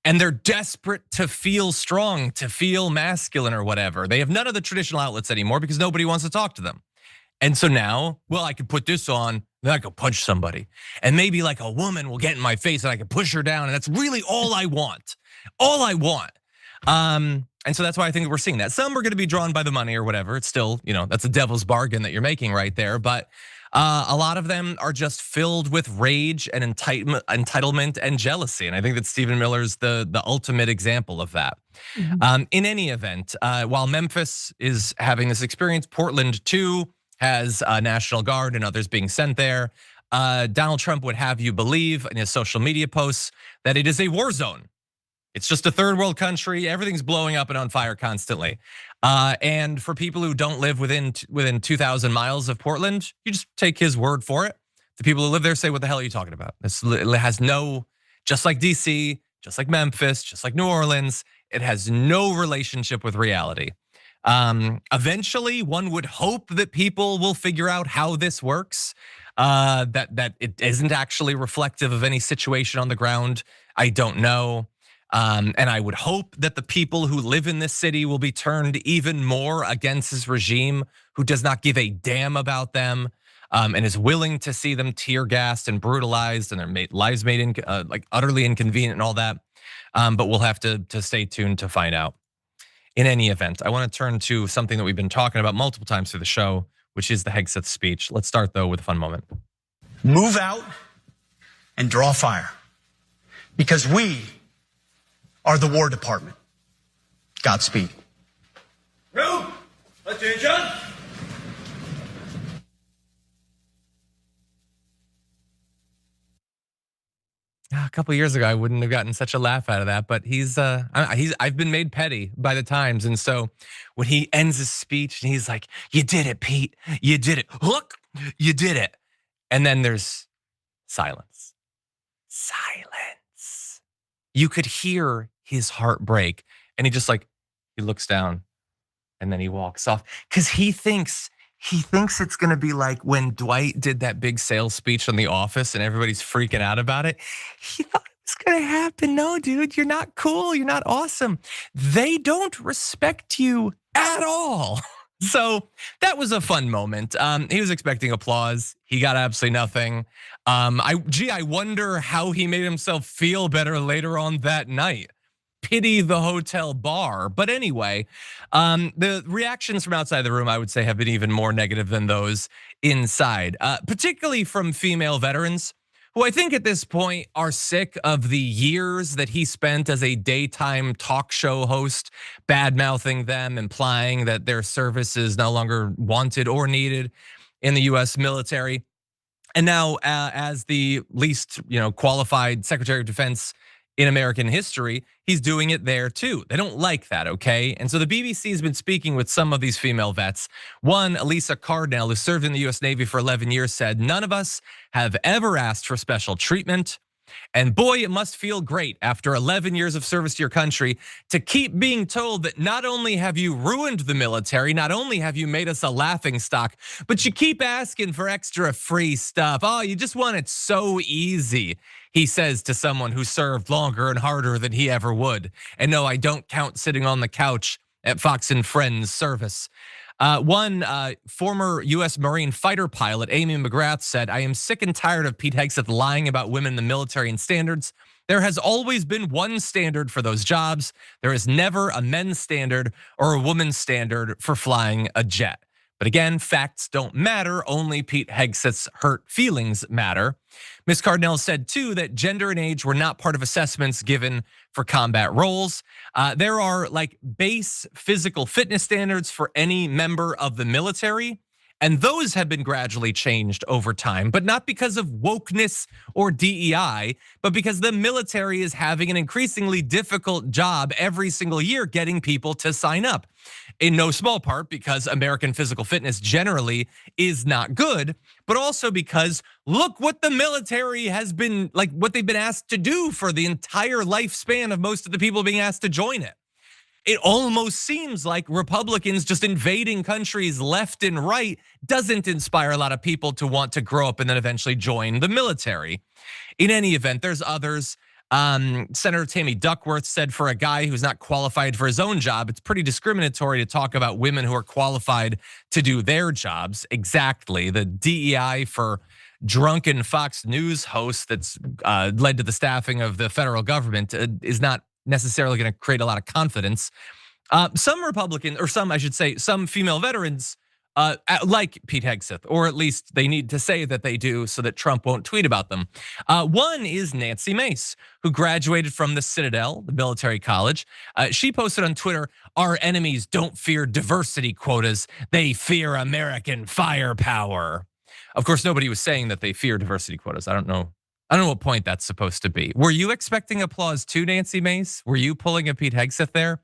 And they're desperate to feel strong, to feel masculine or whatever. They have none of the traditional outlets anymore because nobody wants to talk to them. And so now, well, I could put this on, then I could punch somebody. And maybe like a woman will get in my face and I could push her down. And that's really all I want. All I want. And so that's why I think we're seeing that. Some are going to be drawn by the money or whatever. It's still, that's a devil's bargain that you're making right there. But a lot of them are just filled with rage and entitlement and jealousy. And I think that Stephen Miller's the ultimate example of that. Mm-hmm. In any event, while Memphis is having this experience, Portland too has a National Guard and others being sent there. Donald Trump would have you believe in his social media posts that it is a war zone. It's just a third world country. Everything's blowing up and on fire constantly. And for people who don't live within 2,000 miles of Portland, you just take his word for it. The people who live there say, what the hell are you talking about? It has no, just like DC, just like Memphis, just like New Orleans, it has no relationship with reality. Eventually, one would hope that people will figure out how this works, that it isn't actually reflective of any situation on the ground. I don't know. And I would hope that the people who live in this city will be turned even more against his regime, who does not give a damn about them, and is willing to see them tear gassed and brutalized and their lives made like utterly inconvenient and all that. But we'll have to stay tuned to find out. In any event, I want to turn to something that we've been talking about multiple times through the show, which is the Hegseth speech. Let's start though with a fun moment. Move out and draw fire, because we are the War Department. Godspeed. Room, attention. A couple of years ago, I wouldn't have gotten such a laugh out of that, but I've been made petty by the times. And so when he ends his speech and he's like, you did it, Pete, you did it. Look, you did it. And then there's silence. Silence. You could hear his heart break. And he looks down and then he walks off because he thinks it's gonna be like when Dwight did that big sales speech on The Office and everybody's freaking out about it. He thought it was gonna happen. No, dude, you're not cool. You're not awesome. They don't respect you at all. So that was a fun moment. He was expecting applause. He got absolutely nothing. I wonder how he made himself feel better later on that night. Pity the hotel bar. But anyway, the reactions from outside the room, I would say, have been even more negative than those inside, particularly from female veterans who I think at this point are sick of the years that he spent as a daytime talk show host, bad-mouthing them, implying that their service is no longer wanted or needed in the US military. And now as the least qualified Secretary of Defense in American history, he's doing it there too. They don't like that, okay? And so the BBC has been speaking with some of these female vets. One, Elisa Cardinal, who served in the US Navy for 11 years, said, "None of us have ever asked for special treatment. And boy, it must feel great after 11 years of service to your country to keep being told that not only have you ruined the military, not only have you made us a laughing stock, but you keep asking for extra free stuff. Oh, you just want it so easy," he says to someone who served longer and harder than he ever would. And no, I don't count sitting on the couch at Fox and Friends service. One former US Marine fighter pilot, Amy McGrath, said, "I am sick and tired of Pete Hegseth lying about women in the military and standards. There has always been one standard for those jobs. There is never a men's standard or a woman's standard for flying a jet." But again, facts don't matter, only Pete Hegseth's hurt feelings matter. Ms. Cardinal said too that gender and age were not part of assessments given for combat roles. There are like base physical fitness standards for any member of the military, and those have been gradually changed over time, but not because of wokeness or DEI, but because the military is having an increasingly difficult job every single year getting people to sign up. In no small part because American physical fitness generally is not good, but also because look what the military has been, like what they've been asked to do for the entire lifespan of most of the people being asked to join it. It almost seems like Republicans just invading countries left and right doesn't inspire a lot of people to want to grow up and then eventually join the military. In any event, there's others. Senator Tammy Duckworth said for a guy who's not qualified for his own job, it's pretty discriminatory to talk about women who are qualified to do their jobs. Exactly. The DEI for drunken Fox News hosts that's led to the staffing of the federal government is not necessarily going to create a lot of confidence. Some Republican, or some, I should say, some female veterans like Pete Hegseth, or at least they need to say that they do so that Trump won't tweet about them. One is Nancy Mace, who graduated from the Citadel, the military college. She posted on Twitter, "Our enemies don't fear diversity quotas, they fear American firepower." Of course, nobody was saying that they fear diversity quotas. I don't know what point that's supposed to be. Were you expecting applause too, Nancy Mace? Were you pulling a Pete Hegseth there?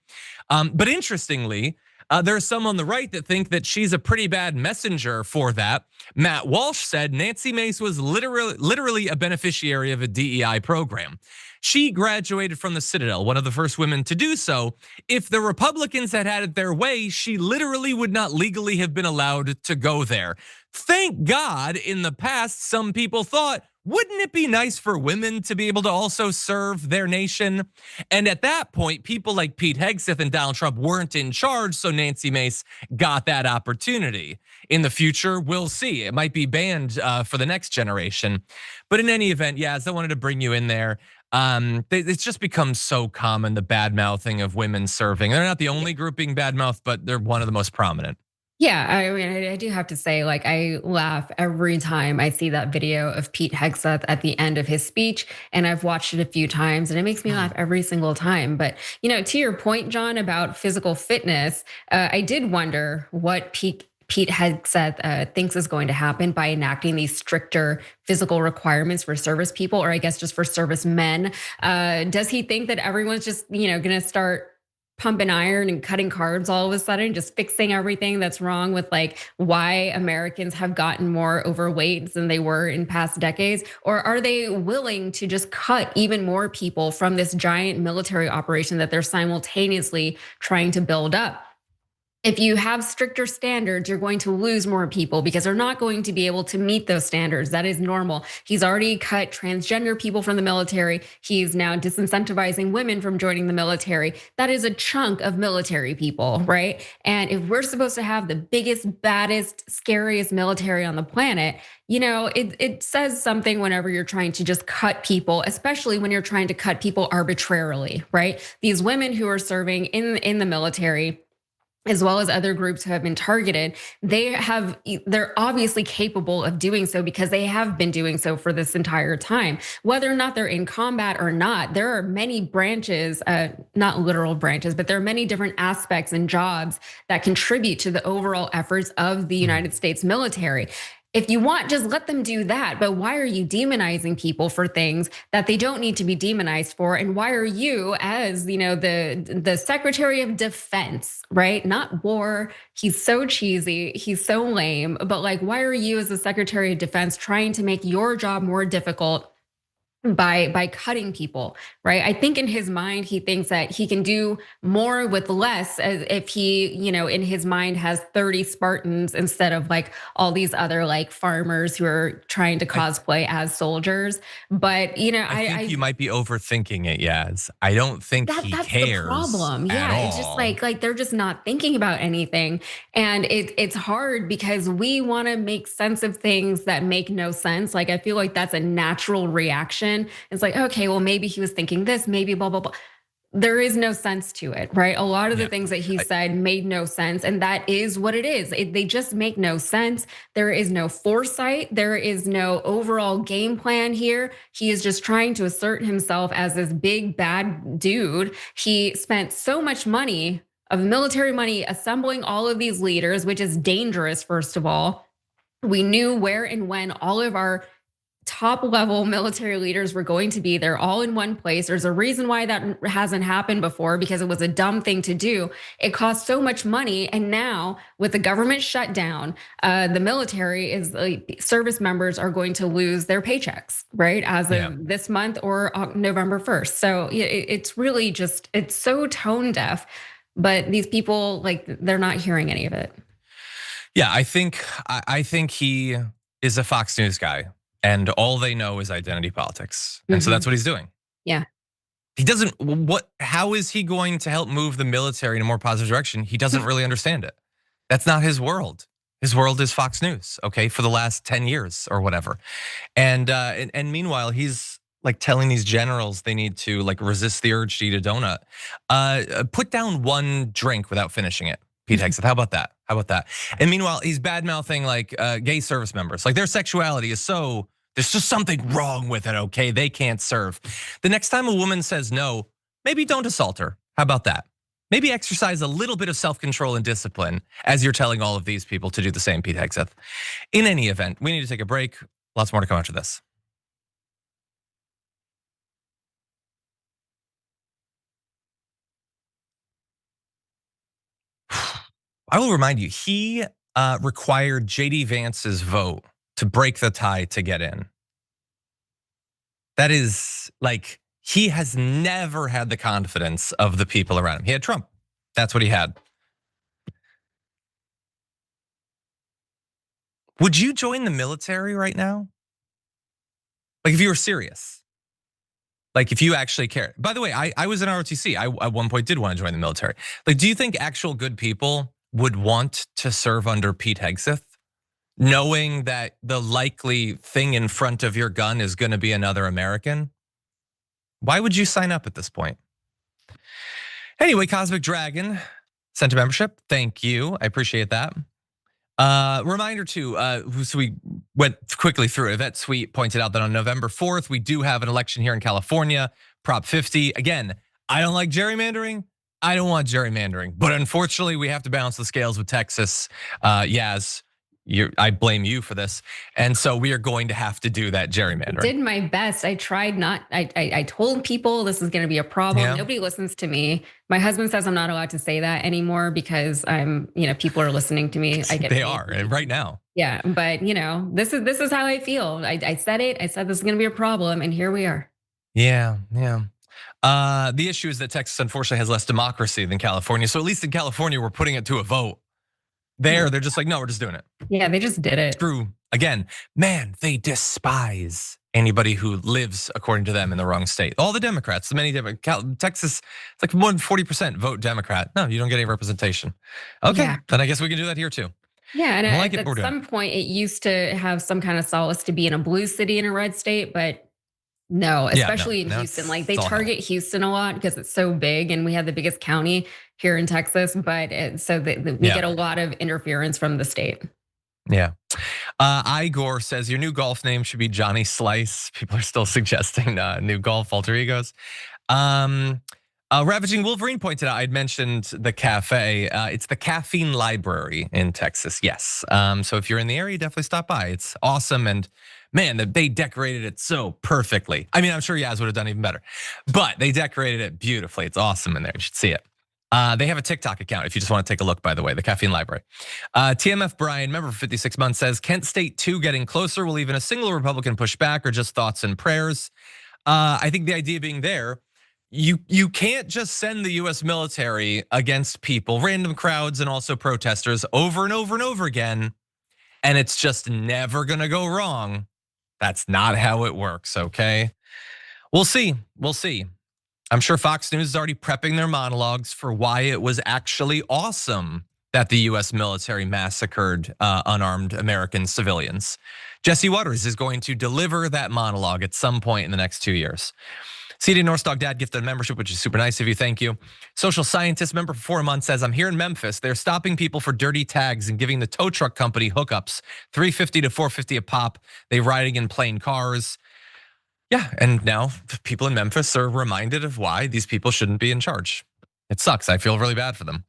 But interestingly, there are some on the right that think that she's a pretty bad messenger for that. Matt Walsh said Nancy Mace was literally a beneficiary of a DEI program. She graduated from the Citadel, one of the first women to do so. If the Republicans had had it their way, she literally would not legally have been allowed to go there. Thank God in the past, some people thought, wouldn't it be nice for women to be able to also serve their nation? And at that point, people like Pete Hegseth and Donald Trump weren't in charge, so Nancy Mace got that opportunity. In the future, we'll see. It might be banned for the next generation. But in any event, Yaz, I wanted to bring you in there. It's just become so common, the bad mouthing of women serving. They're not the only group being bad mouthed, but they're one of the most prominent. Yeah, I mean, I do have to say, like, I laugh every time I see that video of Pete Hegseth at the end of his speech, and I've watched it a few times, and it makes me laugh every single time. But to your point, John, about physical fitness, I did wonder what Pete Hegseth thinks is going to happen by enacting these stricter physical requirements for service people, or I guess just for service men. Does he think that everyone's just going to start pumping iron and cutting carbs all of a sudden, just fixing everything that's wrong with like why Americans have gotten more overweight than they were in past decades? Or are they willing to just cut even more people from this giant military operation that they're simultaneously trying to build up? If you have stricter standards, you're going to lose more people because they're not going to be able to meet those standards. That is normal. He's already cut transgender people from the military. He's now disincentivizing women from joining the military. That is a chunk of military people, right? And if we're supposed to have the biggest, baddest, scariest military on the planet, it says something whenever you're trying to just cut people, especially when you're trying to cut people arbitrarily, right? These women who are serving in the military, as well as other groups who have been targeted, they're obviously capable of doing so because they have been doing so for this entire time. Whether or not they're in combat or not, there are many branches, not literal branches, but there are many different aspects and jobs that contribute to the overall efforts of the United States military. if you want, just let them do that. But why are you demonizing people for things that they don't need to be demonized for? And why are you, as the Secretary of Defense, right? Not war. He's so cheesy. He's so lame. But like, why are you, as the Secretary of Defense, trying to make your job more difficult by cutting people, right? I think in his mind, he thinks that he can do more with less, as if he, in his mind has 30 Spartans instead of like all these other like farmers who are trying to cosplay as soldiers. But I think you might be overthinking it, Yaz. I don't think he that's cares the problem. at Yeah, all. it's just like they're just not thinking about anything, and it's hard because we want to make sense of things that make no sense. Like I feel like that's a natural reaction. It's like, okay, well, maybe he was thinking this, maybe blah, blah, blah. There is no sense to it, right? A lot of the things that he said made no sense. And that is what it is. They just make no sense. There is no foresight. There is no overall game plan here. He is just trying to assert himself as this big bad dude. He spent so much money, of military money, assembling all of these leaders, which is dangerous, first of all. We knew where and when all of our top level military leaders were going to be. They're all in one place. There's a reason why that hasn't happened before, because it was a dumb thing to do. It cost so much money. And now with the government shutdown, the military is service members are going to lose their paychecks, right? As of this month or November 1st. So it's really just, it's so tone deaf, but these people, like, they're not hearing any of it. Yeah, I think he is a Fox News guy. And all they know is identity politics. And so that's what he's doing. Yeah. He doesn't, how is he going to help move the military in a more positive direction? He doesn't really understand it. That's not his world. His world is Fox News, okay, for the last 10 years or whatever. And meanwhile, he's like telling these generals they need to like resist the urge to eat a donut. Put down one drink without finishing it. Pete Hegseth, how about that? How about that? And meanwhile, he's bad mouthing like gay service members. Like their sexuality is so, there's just something wrong with it, okay? They can't serve. The next time a woman says no, maybe don't assault her. How about that? Maybe exercise a little bit of self-control and discipline as you're telling all of these people to do the same, Pete Hegseth. In any event, we need to take a break. Lots more to come after this. I will remind you, he required JD Vance's vote to break the tie to get in. That is like, he has never had the confidence of the people around him. He had Trump. That's what he had. Would you join the military right now? Like if you were serious? Like if you actually cared? By the way, I was in ROTC. I at one point did want to join the military. Like, do you think actual good people would want to serve under Pete Hegseth, knowing that the likely thing in front of your gun is going to be another American? Why would you sign up at this point? Anyway, Cosmic Dragon sent a membership. Thank you. I appreciate that. Reminder too, so we went quickly through it. Yvette Sweet pointed out that on November 4th, we do have an election here in California, Prop 50. Again, I don't like gerrymandering. I don't want gerrymandering, but unfortunately we have to balance the scales with Texas. Yaz, I blame you for this. And so we are going to have to do that gerrymandering. I did my best. I tried not, I told people this is gonna be a problem. Yeah. Nobody listens to me. My husband says I'm not allowed to say that anymore because people are listening to me. I get they paid. are, and right now. Yeah, but this is how I feel. I said it. I said this is gonna be a problem, and here we are. Yeah. The issue is that Texas unfortunately has less democracy than California. So at least in California, we're putting it to a vote. They're just like, no, we're just doing it. Yeah, they just did it. True. Again, man, they despise anybody who lives according to them in the wrong state. All the Democrats, Texas, it's like more than 40% vote Democrat. No, you don't get any representation. Okay, then I guess we can do that here too. Yeah, and at some point it used to have some kind of solace to be in a blue city in a red state, but no, especially in Houston. Like they target Houston a lot because it's so big and we have the biggest county here in Texas, but we get a lot of interference from the state. Yeah. Igor says your new golf name should be Johnny Slice. People are still suggesting new golf alter egos. Ravaging Wolverine pointed out, I'd mentioned the cafe. It's the Caffeine Library in Texas, yes. So if you're in the area, definitely stop by. It's awesome, and man, they decorated it so perfectly. I mean, I'm sure Yaz would have done even better, but they decorated it beautifully. It's awesome in there, you should see it. They have a TikTok account if you just want to take a look, by the way, the Caffeine Library. TMF Brian, member for 56 months, says, Kent State 2 getting closer. Will even a single Republican push back or just thoughts and prayers? I think the idea being there, you can't just send the US military against people, random crowds and also protesters over and over and over again, and it's just never gonna go wrong. That's not how it works, okay? We'll see. I'm sure Fox News is already prepping their monologues for why it was actually awesome that the US military massacred unarmed American civilians. Jesse Waters is going to deliver that monologue at some point in the next 2 years. CD Northstock Dad gifted a membership, which is super nice of you, thank you. Social Scientist member for 4 months says, I'm here in Memphis. They're stopping people for dirty tags and giving the tow truck company hookups, $350 to $450 a pop. They riding in plain cars. Yeah, and now people in Memphis are reminded of why these people shouldn't be in charge. It sucks, I feel really bad for them.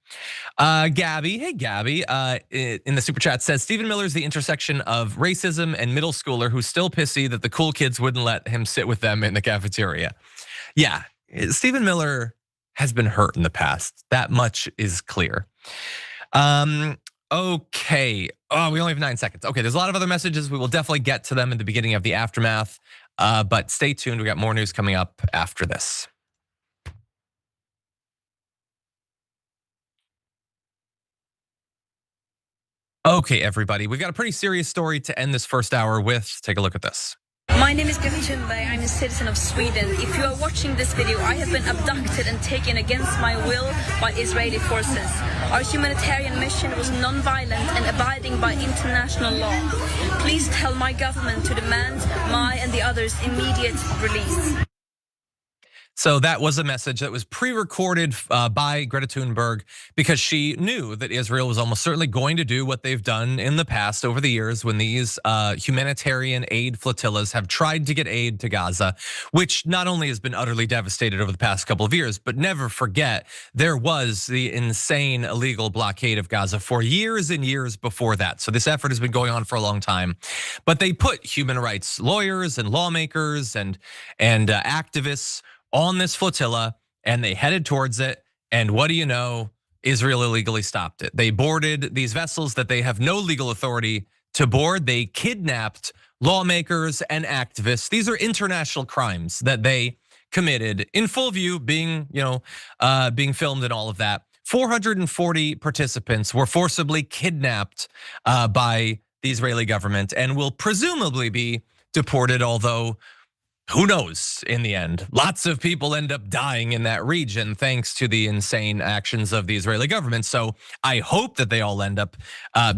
Gabby, hey Gabby, in the super chat says, Stephen Miller's the intersection of racism and middle schooler who's still pissy that the cool kids wouldn't let him sit with them in the cafeteria. Yeah, Stephen Miller has been hurt in the past. That much is clear. Okay, we only have 9 seconds. Okay, there's a lot of other messages. We will definitely get to them in the beginning of the aftermath. But stay tuned, we got more news coming up after this. Okay, everybody, we've got a pretty serious story to end this first hour with. Take a look at this. My name is Greta Thunberg. I'm a citizen of Sweden. If you are watching this video, I have been abducted and taken against my will by Israeli forces. Our humanitarian mission was non-violent and abiding by international law. Please tell my government to demand my and the others' immediate release. So that was a message that was pre-recorded by Greta Thunberg because she knew that Israel was almost certainly going to do what they've done in the past over the years when these humanitarian aid flotillas have tried to get aid to Gaza, which not only has been utterly devastated over the past couple of years, but never forget there was the insane illegal blockade of Gaza for years and years before that. So this effort has been going on for a long time, but they put human rights lawyers and lawmakers and activists on this flotilla, and they headed towards it. And what do you know? Israel illegally stopped it. They boarded these vessels that they have no legal authority to board. They kidnapped lawmakers and activists. These are international crimes that they committed in full view, being filmed and all of that. 440 participants were forcibly kidnapped by the Israeli government and will presumably be deported, although who knows in the end? Lots of people end up dying in that region thanks to the insane actions of the Israeli government. So I hope that they all end up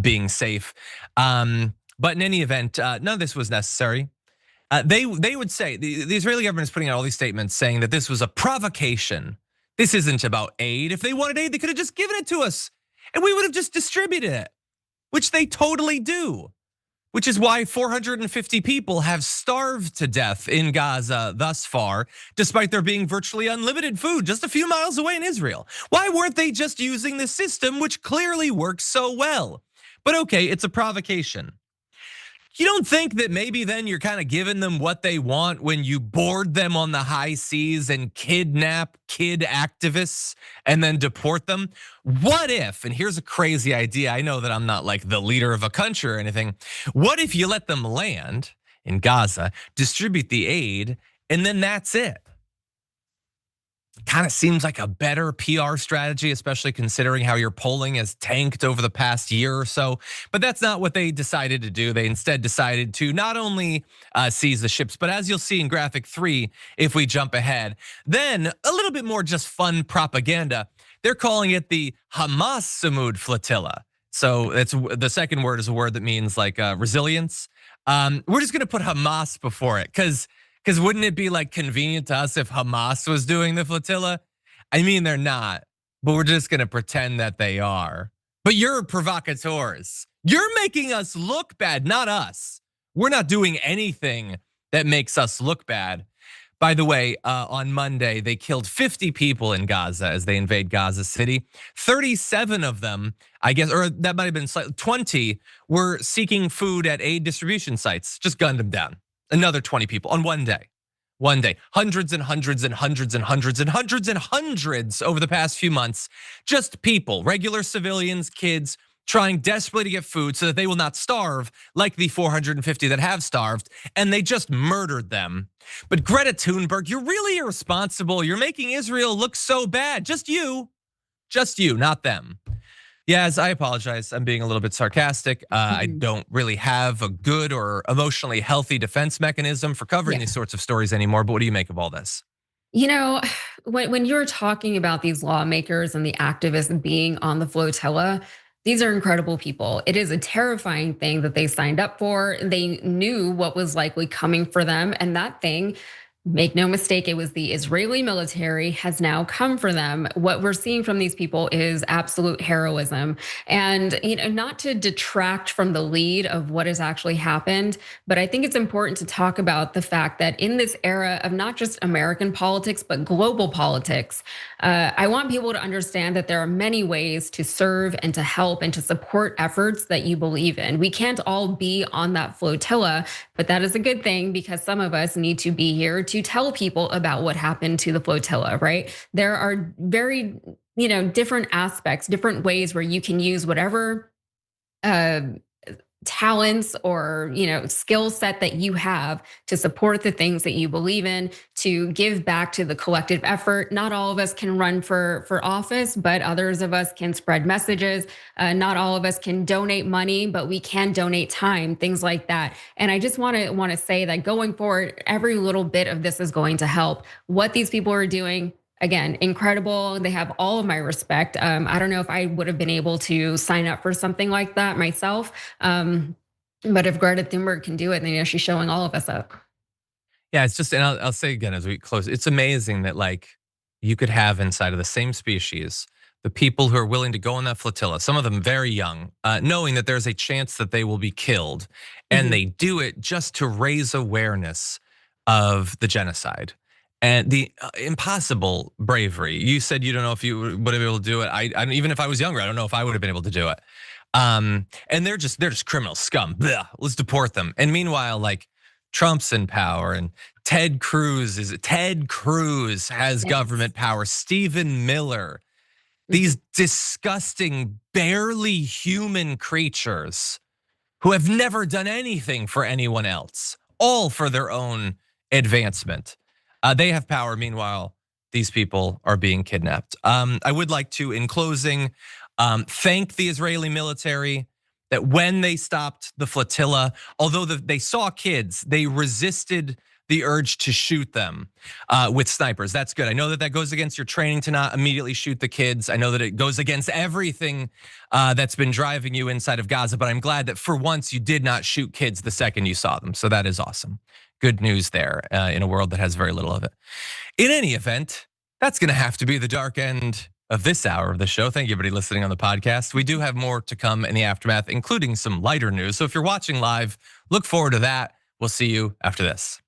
being safe. But in any event, none of this was necessary. They would say, the Israeli government is putting out all these statements saying that this was a provocation. This isn't about aid. If they wanted aid, they could have just given it to us and we would have just distributed it, which they totally do. Which is why 450 people have starved to death in Gaza thus far, despite there being virtually unlimited food just a few miles away in Israel. Why weren't they just using the system, which clearly works so well? But okay, it's a provocation. You don't think that maybe then you're kind of giving them what they want when you board them on the high seas and kidnap kid activists and then deport them? What if, and here's a crazy idea, I know that I'm not like the leader of a country or anything. What if you let them land in Gaza, distribute the aid, and then that's it? Kind of seems like a better PR strategy, especially considering how your polling has tanked over the past year or so. But that's not what they decided to do. They instead decided to not only seize the ships, but as you'll see in graphic 3, if we jump ahead, then a little bit more just fun propaganda. They're calling it the Hamas Samud Flotilla. So it's the second word is a word that means like resilience. We're just gonna put Hamas before it because wouldn't it be like convenient to us if Hamas was doing the flotilla? I mean, they're not, but we're just gonna pretend that they are. But you're provocateurs. You're making us look bad, not us. We're not doing anything that makes us look bad. By the way, on Monday, they killed 50 people in Gaza as they invade Gaza City. 37 of them, I guess, or that might have been 20, were seeking food at aid distribution sites. Just gunned them down. Another 20 people on one day. One day. Hundreds and hundreds and hundreds and hundreds and hundreds and hundreds over the past few months. Just people, regular civilians, kids, trying desperately to get food so that they will not starve like the 450 that have starved, and they just murdered them. But Greta Thunberg, you're really irresponsible. You're making Israel look so bad. Just you, not them. Yes, I apologize. I'm being a little bit sarcastic. I don't really have a good or emotionally healthy defense mechanism for covering these sorts of stories anymore. But what do you make of all this? You know, when you're talking about these lawmakers and the activists being on the flotilla, these are incredible people. It is a terrifying thing that they signed up for. They knew what was likely coming for them. And that thing, make no mistake, it was the Israeli military, has now come for them. What we're seeing from these people is absolute heroism. And not to detract from the lead of what has actually happened, but I think it's important to talk about the fact that in this era of not just American politics, but global politics, I want people to understand that there are many ways to serve and to help and to support efforts that you believe in. We can't all be on that flotilla, but that is a good thing because some of us need to be here to tell people about what happened to the flotilla, right? There are very, different aspects, different ways where you can use whatever talents or skill set that you have to support the things that you believe in, to give back to the collective effort. Not all of us can run for office, but others of us can spread messages. Not all of us can donate money, but we can donate time, things like that. And I just want to say that going forward, every little bit of this is going to help. What these people are doing, again, incredible. They have all of my respect. I don't know if I would have been able to sign up for something like that myself. But if Greta Thunberg can do it, then she's showing all of us up. Yeah, it's just, and I'll say again as we close, it's amazing that you could have inside of the same species, the people who are willing to go on that flotilla, some of them very young, knowing that there's a chance that they will be killed. And they do it just to raise awareness of the genocide. And the impossible bravery. You said you don't know if you would have been able to do it. I even if I was younger, I don't know if I would have been able to do it. And they're just criminal scum. Blah, let's deport them. And meanwhile, Trump's in power, and Ted Cruz has government power. Stephen Miller, these disgusting, barely human creatures who have never done anything for anyone else, all for their own advancement. They have power. Meanwhile, these people are being kidnapped. I would like to, in closing, thank the Israeli military that when they stopped the flotilla, although they saw kids, they resisted the urge to shoot them with snipers. That's good. I know that goes against your training to not immediately shoot the kids. I know that it goes against everything that's been driving you inside of Gaza, but I'm glad that for once you did not shoot kids the second you saw them. So that is awesome. Good news there in a world that has very little of it. In any event, that's gonna have to be the dark end of this hour of the show. Thank you everybody listening on the podcast. We do have more to come in the aftermath, including some lighter news. So if you're watching live, look forward to that. We'll see you after this.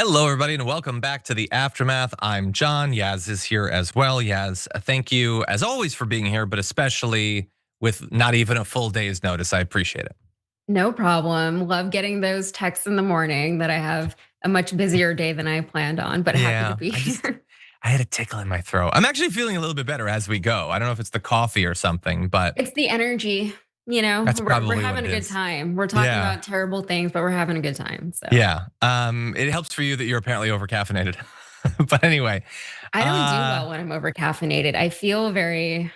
Hello, everybody, and welcome back to the Aftermath. I'm John. Yaz is here as well. Yaz, thank you as always for being here, but especially with not even a full day's notice. I appreciate it. No problem. Love getting those texts in the morning that I have a much busier day than I planned on, but happy to be here. I had a tickle in my throat. I'm actually feeling a little bit better as we go. I don't know if it's the coffee or something, but it's the energy. You know, that's probably we're having a good time. We're talking about terrible things, but we're having a good time. So yeah, it helps for you that you're apparently over caffeinated. But anyway, I don't do well when I'm over caffeinated. I feel very,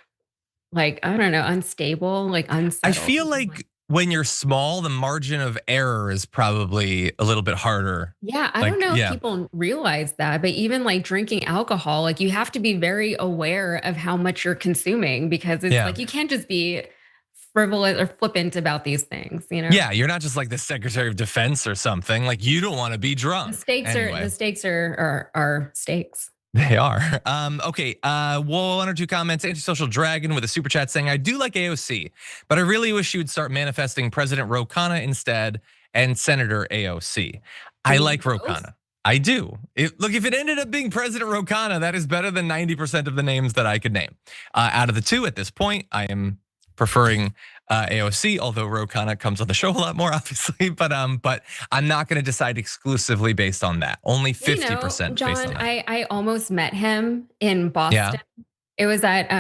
like, I don't know, unstable, like unsettled. I feel like when you're small, the margin of error is probably a little bit harder. Yeah, I don't know if people realize that, but even like drinking alcohol, like you have to be very aware of how much you're consuming, because it's like you can't just be frivolous or flippant about these things, you know? Yeah, you're not just like the Secretary of Defense or something. Like you don't want to be drunk. The stakes are stakes. They are. Okay, one or two comments. Antisocial Dragon with a super chat saying, I do like AOC, but I really wish you would start manifesting President Ro Khanna instead and Senator AOC. I like Ro Khanna. I do. Look, if it ended up being President Ro Khanna, that is better than 90% of the names that I could name. Out of the two at this point, I am preferring AOC, although Ro Khanna comes on the show a lot more, obviously. But I'm not going to decide exclusively based on that. Only 50% John, based on that. I almost met him in Boston. Yeah. It was at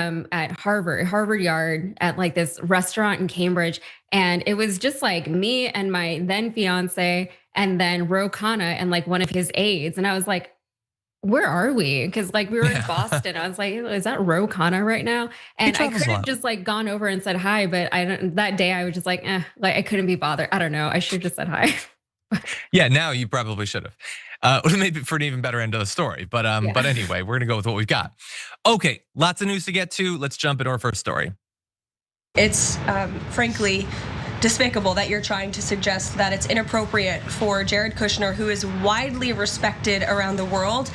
Harvard Yard, at like this restaurant in Cambridge, and it was just like me and my then fiance, and then Ro Khanna and like one of his aides, and I was like, where are we? Because like we were in Boston. I was like, is that Ro Khanna right now? And I could have just like gone over and said hi, but that day I was just like, like I couldn't be bothered. I don't know. I should have just said hi. Yeah, now you probably should have. Maybe for an even better end of the story. But anyway, we're gonna go with what we've got. Okay, lots of news to get to. Let's jump into our first story. It's frankly despicable that you're trying to suggest that it's inappropriate for Jared Kushner, who is widely respected around the world.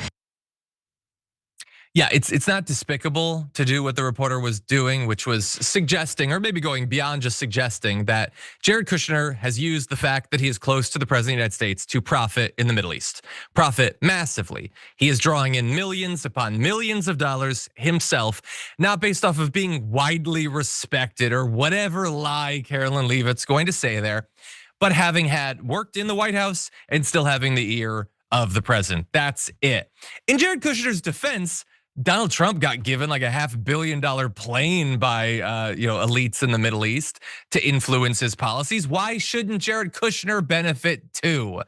Yeah, it's not despicable to do what the reporter was doing, which was suggesting, or maybe going beyond just suggesting, that Jared Kushner has used the fact that he is close to the president of the United States to profit in the Middle East, profit massively. He is drawing in millions upon millions of dollars himself, not based off of being widely respected or whatever lie Karoline Leavitt's going to say there, but having had worked in the White House and still having the ear of the president. That's it. In Jared Kushner's defense, Donald Trump got given like a $500 million plane by elites in the Middle East to influence his policies. Why shouldn't Jared Kushner benefit too?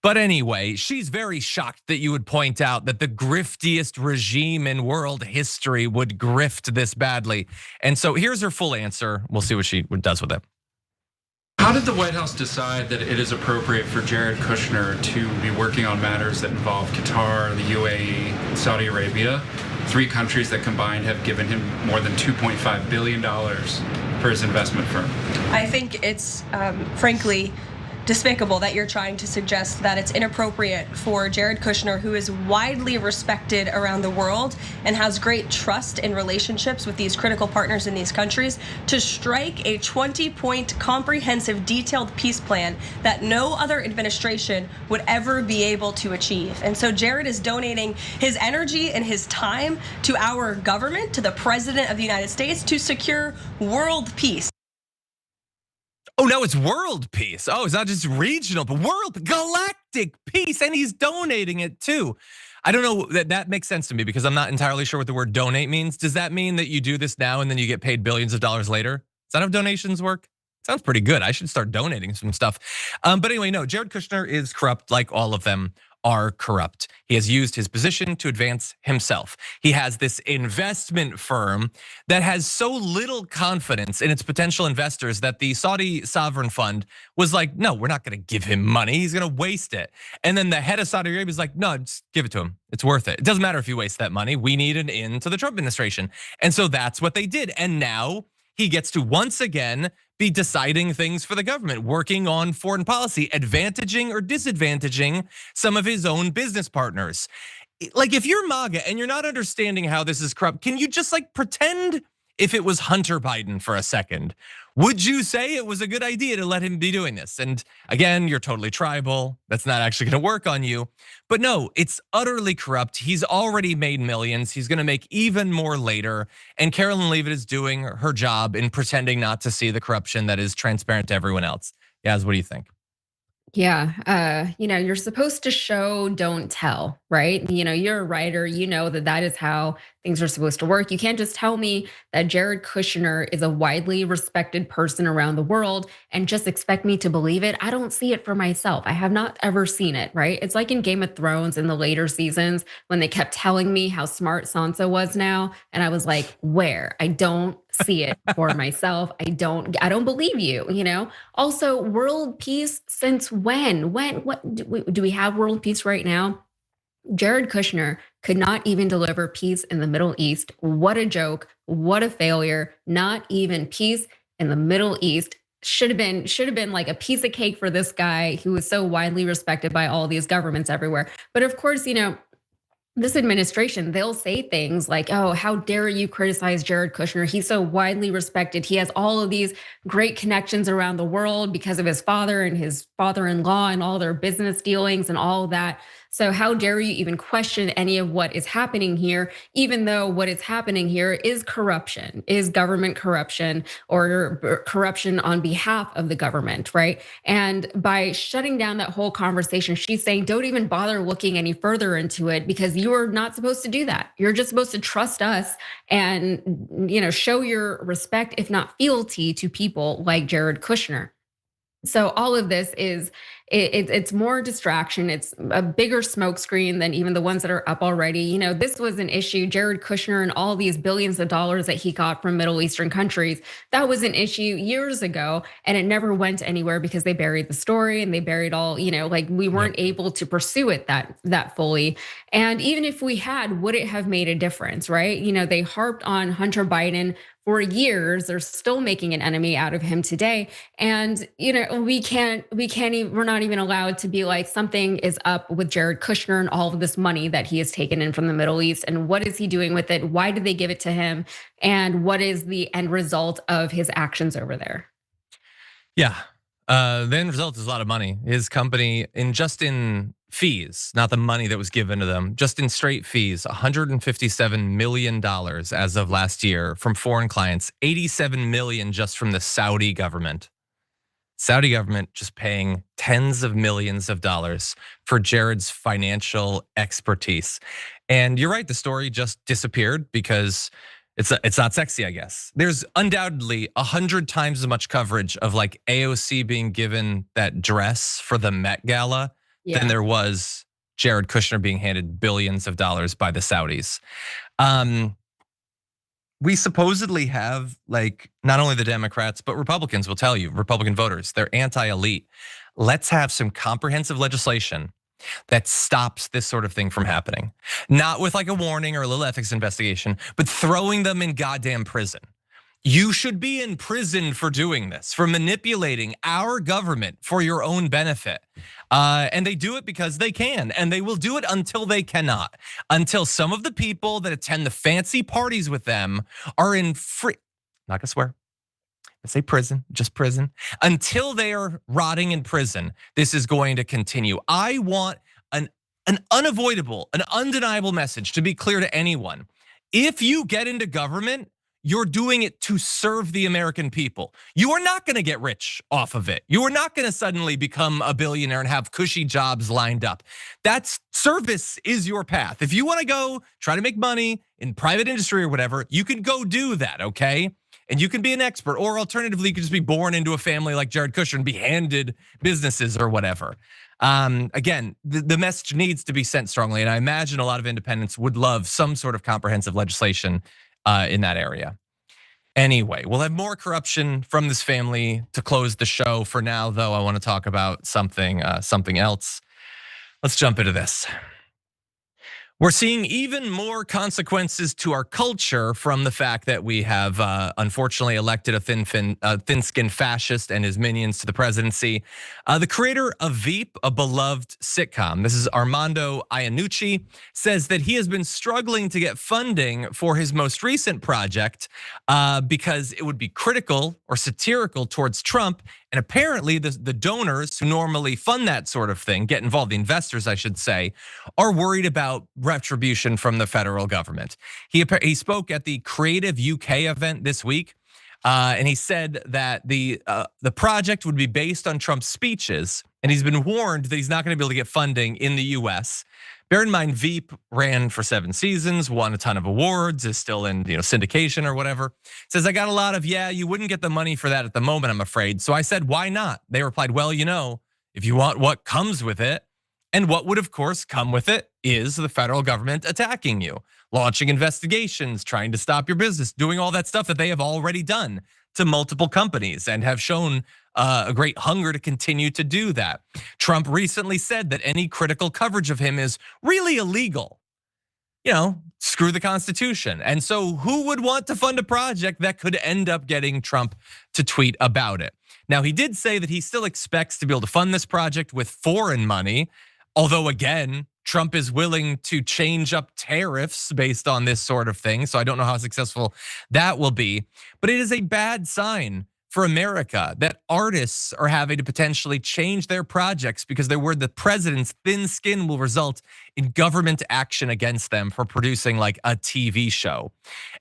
But anyway, she's very shocked that you would point out that the griftiest regime in world history would grift this badly. And so here's her full answer. We'll see what she does with it. How did the White House decide that it is appropriate for Jared Kushner to be working on matters that involve Qatar, the UAE, and Saudi Arabia, 3 countries that combined have given him more than $2.5 billion for his investment firm? I think it's frankly despicable that you're trying to suggest that it's inappropriate for Jared Kushner, who is widely respected around the world and has great trust in relationships with these critical partners in these countries, to strike a 20-point comprehensive detailed peace plan that no other administration would ever be able to achieve. And so Jared is donating his energy and his time to our government, to the president of the United States, to secure world peace. Oh, no, it's world peace. Oh, it's not just regional, but world, galactic peace. And he's donating it too. I don't know, that makes sense to me because I'm not entirely sure what the word donate means. Does that mean that you do this now and then you get paid billions of dollars later? Is that how donations work? Sounds pretty good. I should start donating some stuff. But anyway, no, Jared Kushner is corrupt like all of them are corrupt. He has used his position to advance himself. He has this investment firm that has so little confidence in its potential investors that the Saudi sovereign fund was like, no, we're not gonna give him money, he's gonna waste it. And then the head of Saudi Arabia is like, no, just give it to him, it's worth it. It doesn't matter if you waste that money, we need an in to the Trump administration. And so that's what they did. And now he gets to once again be deciding things for the government, working on foreign policy, advantaging or disadvantaging some of his own business partners. Like if you're MAGA and you're not understanding how this is corrupt, can you just like pretend if it was Hunter Biden for a second, would you say it was a good idea to let him be doing this? And again, you're totally tribal. That's not actually going to work on you. But no, it's utterly corrupt. He's already made millions. He's going to make even more later. And Karoline Leavitt is doing her job in pretending not to see the corruption that is transparent to everyone else. Yaz, what do you think? Yeah, you're supposed to show, don't tell, right? You're a writer, that is how things are supposed to work. You can't just tell me that Jared Kushner is a widely respected person around the world and just expect me to believe it. I don't see it for myself. I have not ever seen it, right? It's like in Game of Thrones in the later seasons when they kept telling me how smart Sansa was now. And I was like, where? I don't see it for myself. I don't believe you, Also, world peace since when? What do we have world peace right now? Jared Kushner could not even deliver peace in the Middle East. What a joke. What a failure. Not even peace in the Middle East. Should have been like a piece of cake for this guy who is so widely respected by all these governments everywhere. But of course, this administration, they'll say things like, oh, how dare you criticize Jared Kushner? He's so widely respected. He has all of these great connections around the world because of his father and his father-in-law and all their business dealings and all of that. So how dare you even question any of what is happening here, even though what is happening here is corruption, is government corruption or corruption on behalf of the government, right? And by shutting down that whole conversation, she's saying, don't even bother looking any further into it because you're not supposed to do that. You're just supposed to trust us and, show your respect, if not fealty, to people like Jared Kushner. So all of this is it's more distraction. It's a bigger smokescreen than even the ones that are up already. This was an issue. Jared Kushner and all these billions of dollars that he got from Middle Eastern countries, that was an issue years ago, and it never went anywhere because they buried the story and they buried all. We weren't able to pursue it that fully. And even if we had, would it have made a difference, right? They harped on Hunter Biden for years. They're still making an enemy out of him today. And, we're not even allowed to be like, something is up with Jared Kushner and all of this money that he has taken in from the Middle East. And what is he doing with it? Why did they give it to him? And what is the end result of his actions over there? Yeah, the end result is a lot of money. His company, in fees, not the money that was given to them, just in straight fees, $157 million as of last year from foreign clients, 87 million just from the Saudi government. Saudi government just paying tens of millions of dollars for Jared's financial expertise. And you're right, the story just disappeared because it's not sexy, I guess. There's undoubtedly 100 times as much coverage of like AOC being given that dress for the Met Gala than there was Jared Kushner being handed billions of dollars by the Saudis. We supposedly have like not only the Democrats, but Republicans will tell you, Republican voters, they're anti-elite. Let's have some comprehensive legislation that stops this sort of thing from happening. Not with like a warning or a little ethics investigation, but throwing them in goddamn prison. You should be in prison for doing this, for manipulating our government for your own benefit. And they do it because they can, and they will do it until they cannot. Until some of the people that attend the fancy parties with them are in not gonna swear, I say prison, just prison. Until they are rotting in prison, this is going to continue. I want an unavoidable, an undeniable message to be clear to anyone. If you get into government, you're doing it to serve the American people. You are not gonna get rich off of it. You are not gonna suddenly become a billionaire and have cushy jobs lined up. That's service is your path. If you wanna go try to make money in private industry or whatever, you can go do that, okay? And you can be an expert, or alternatively, you could just be born into a family like Jared Kushner and be handed businesses or whatever. Again, the message needs to be sent strongly, and I imagine a lot of independents would love some sort of comprehensive legislation in that area. Anyway, we'll have more corruption from this family to close the show. For now, though, I want to talk about something else. Let's jump into this. We're seeing even more consequences to our culture from the fact that we have unfortunately elected a thin-skinned fascist and his minions to the presidency. The creator of Veep, a beloved sitcom, this is Armando Iannucci, says that he has been struggling to get funding for his most recent project because it would be critical or satirical towards Trump. And apparently the donors who normally fund that sort of thing, get involved, the investors, I should say, are worried about retribution from the federal government. He spoke at the Creative UK event this week, and he said that the project would be based on Trump's speeches, and he's been warned that he's not going to be able to get funding in the US. Bear in mind, Veep ran for 7 seasons, won a ton of awards, is still in syndication or whatever. Says, I got a lot of, you wouldn't get the money for that at the moment, I'm afraid. So I said, why not? They replied, well, if you want what comes with it, and what would of course come with it is the federal government attacking you, launching investigations, trying to stop your business, doing all that stuff that they have already done to multiple companies and have shown a great hunger to continue to do that. Trump recently said that any critical coverage of him is really illegal. Screw the Constitution. And so who would want to fund a project that could end up getting Trump to tweet about it? Now, he did say that he still expects to be able to fund this project with foreign money, although again, Trump is willing to change up tariffs based on this sort of thing. So I don't know how successful that will be, but it is a bad sign for America that artists are having to potentially change their projects because they're worried the president's thin skin will result in government action against them for producing like a TV show.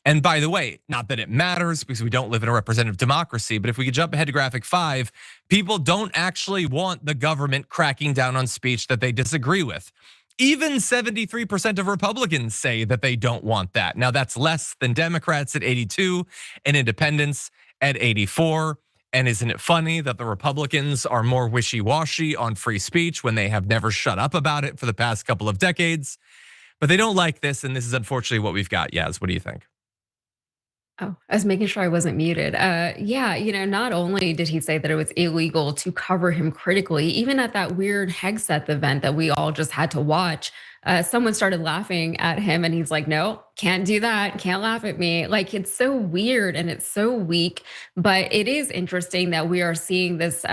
And by the way, not that it matters because we don't live in a representative democracy, but if we could jump ahead to graphic 5, people don't actually want the government cracking down on speech that they disagree with. Even 73% of Republicans say that they don't want that. Now that's less than Democrats at 82 and independents at 84. And isn't it funny that the Republicans are more wishy-washy on free speech when they have never shut up about it for the past couple of decades? But they don't like this, and this is unfortunately what we've got. Yaz, what do you think? Oh, I was making sure I wasn't muted. Not only did he say that it was illegal to cover him critically, even at that weird Hegseth event that we all just had to watch, someone started laughing at him and he's like, no, can't do that. Can't laugh at me. Like, it's so weird and it's so weak, but it is interesting that we are seeing this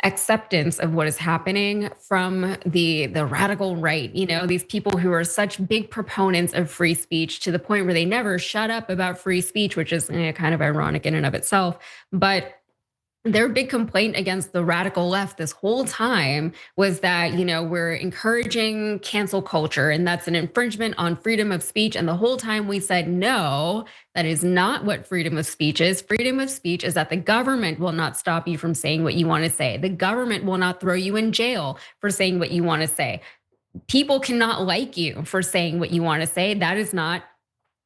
acceptance of what is happening from the radical right. These people who are such big proponents of free speech to the point where they never shut up about free speech, which is kind of ironic in and of itself. But their big complaint against the radical left this whole time was that, we're encouraging cancel culture and that's an infringement on freedom of speech. And the whole time we said, no, that is not what freedom of speech is. Freedom of speech is that the government will not stop you from saying what you want to say. The government will not throw you in jail for saying what you want to say. People cannot like you for saying what you want to say. That is not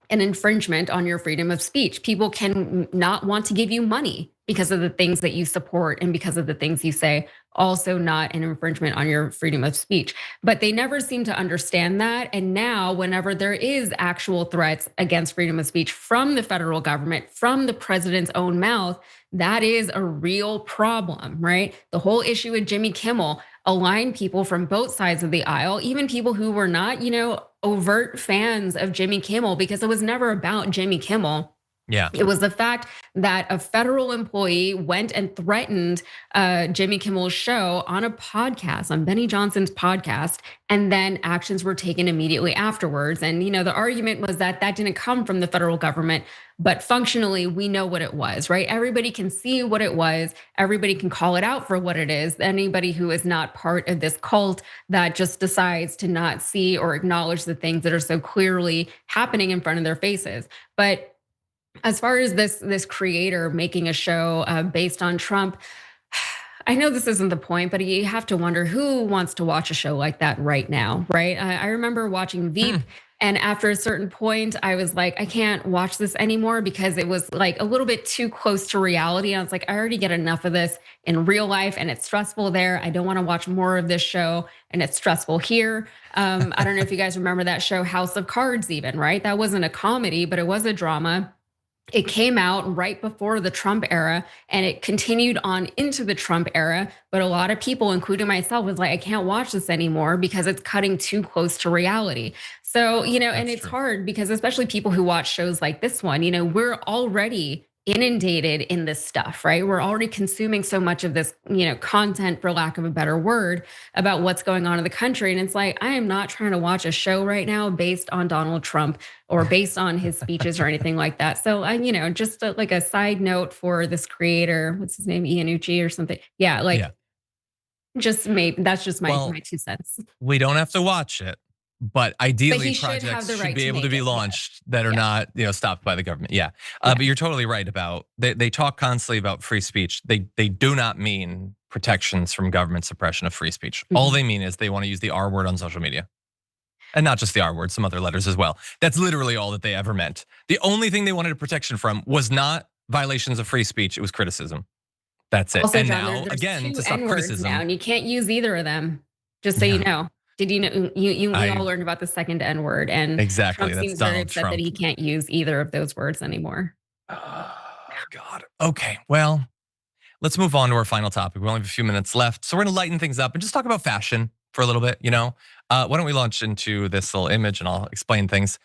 an infringement on your freedom of speech. People can not want to give you money because of the things that you support and because of the things you say, also not an infringement on your freedom of speech. But they never seem to understand that. And now whenever there is actual threats against freedom of speech from the federal government, from the president's own mouth, that is a real problem, right? The whole issue with Jimmy Kimmel aligned people from both sides of the aisle, even people who were not, overt fans of Jimmy Kimmel, because it was never about Jimmy Kimmel. Yeah. It was the fact that a federal employee went and threatened Jimmy Kimmel's show on a podcast, on Benny Johnson's podcast, and then actions were taken immediately afterwards. And the argument was that didn't come from the federal government, but functionally we know what it was, right? Everybody can see what it was. Everybody can call it out for what it is. Anybody who is not part of this cult that just decides to not see or acknowledge the things that are so clearly happening in front of their faces. But as far as this creator making a show based on Trump, I know this isn't the point, but you have to wonder who wants to watch a show like that right now, right? I remember watching Veep, and after a certain point, I was like, I can't watch this anymore because it was like a little bit too close to reality. I was like, I already get enough of this in real life, and it's stressful there. I don't want to watch more of this show, and it's stressful here. I don't know if you guys remember that show, House of Cards, even, right? That wasn't a comedy, but it was a drama. It came out right before the Trump era and it continued on into the Trump era. But a lot of people, including myself, was like, I can't watch this anymore because it's cutting too close to reality. So, and it's hard because especially people who watch shows like this one, we're already inundated in this stuff, right? We're already consuming so much of this, content, for lack of a better word, about what's going on in the country. And it's like, I am not trying to watch a show right now based on Donald Trump or based on his speeches or anything like that. So just like a side note for this creator, what's his name, Iannucci or something. Yeah, just maybe that's just my 2 cents. We don't have to watch it, but ideally projects should be able to be launched that are not, stopped by the government. Yeah. But you're totally right about they talk constantly about free speech. They do not mean protections from government suppression of free speech. All they mean is they want to use the R word on social media. And not just the R word, some other letters as well. That's literally all that they ever meant. The only thing they wanted a protection from was not violations of free speach, it was criticism. That's it. Also, and John, now, again, to stop criticism. now, and you can't use either of them, just so you know. Did you know, you all learned about the second N word, and exactly, Trump seems very upset that he can't use either of those words anymore. Oh, God. Okay, well, let's move on to our final topic. We only have a few minutes left. So we're gonna lighten things up and just talk about fashion for a little bit, Why don't we launch into this little image and I'll explain things.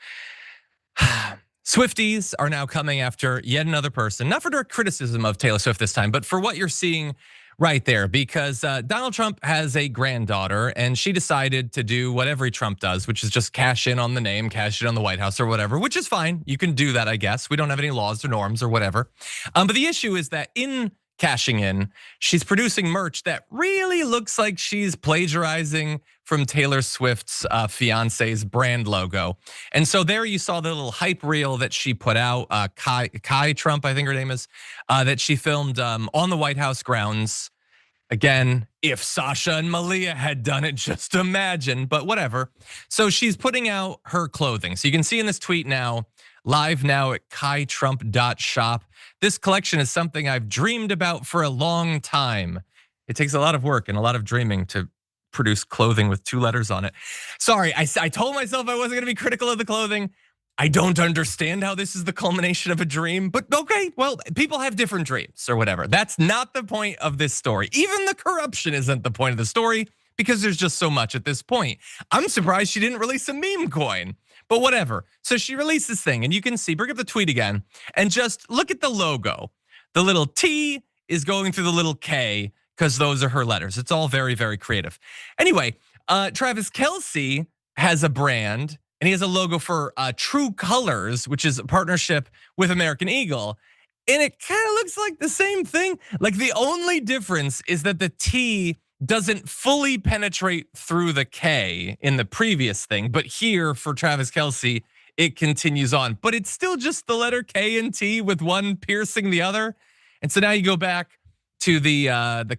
Swifties are now coming after yet another person, not for direct criticism of Taylor Swift this time, but for what you're seeing right there, because Donald Trump has a granddaughter and she decided to do what every Trump does, which is just cash in on the name, cash in on the White House or whatever, which is fine. You can do that, I guess. We don't have any laws or norms or whatever. But the issue is that in cashing in, she's producing merch that really looks like she's plagiarizing from Taylor Swift's fiance's brand logo. And so there you saw the little hype reel that she put out, Kai Trump, I think her name is, that she filmed on the White House grounds. Again, if Sasha and Malia had done it, just imagine, but whatever. So she's putting out her clothing. So you can see in this tweet now, live now at kaitrump.shop. This collection is something I've dreamed about for a long time. It takes a lot of work and a lot of dreaming to produce clothing with 2 letters on it. Sorry, I told myself I wasn't gonna be critical of the clothing. I don't understand how this is the culmination of a dream, but okay, well, people have different dreams or whatever. That's not the point of this story. Even the corruption isn't the point of the story because there's just so much at this point. I'm surprised she didn't release a meme coin, but whatever. So she released this thing and you can see, bring up the tweet again and just look at the logo. The little T is going through the little K because those are her letters. It's all very, very creative. Anyway, Travis Kelce has a brand and he has a logo for True Colors, which is a partnership with American Eagle. And it kind of looks like the same thing. Like the only difference is that the T doesn't fully penetrate through the K in the previous thing. But here for Travis Kelce, it continues on. But it's still just the letter K and T with one piercing the other. And so now you go back to the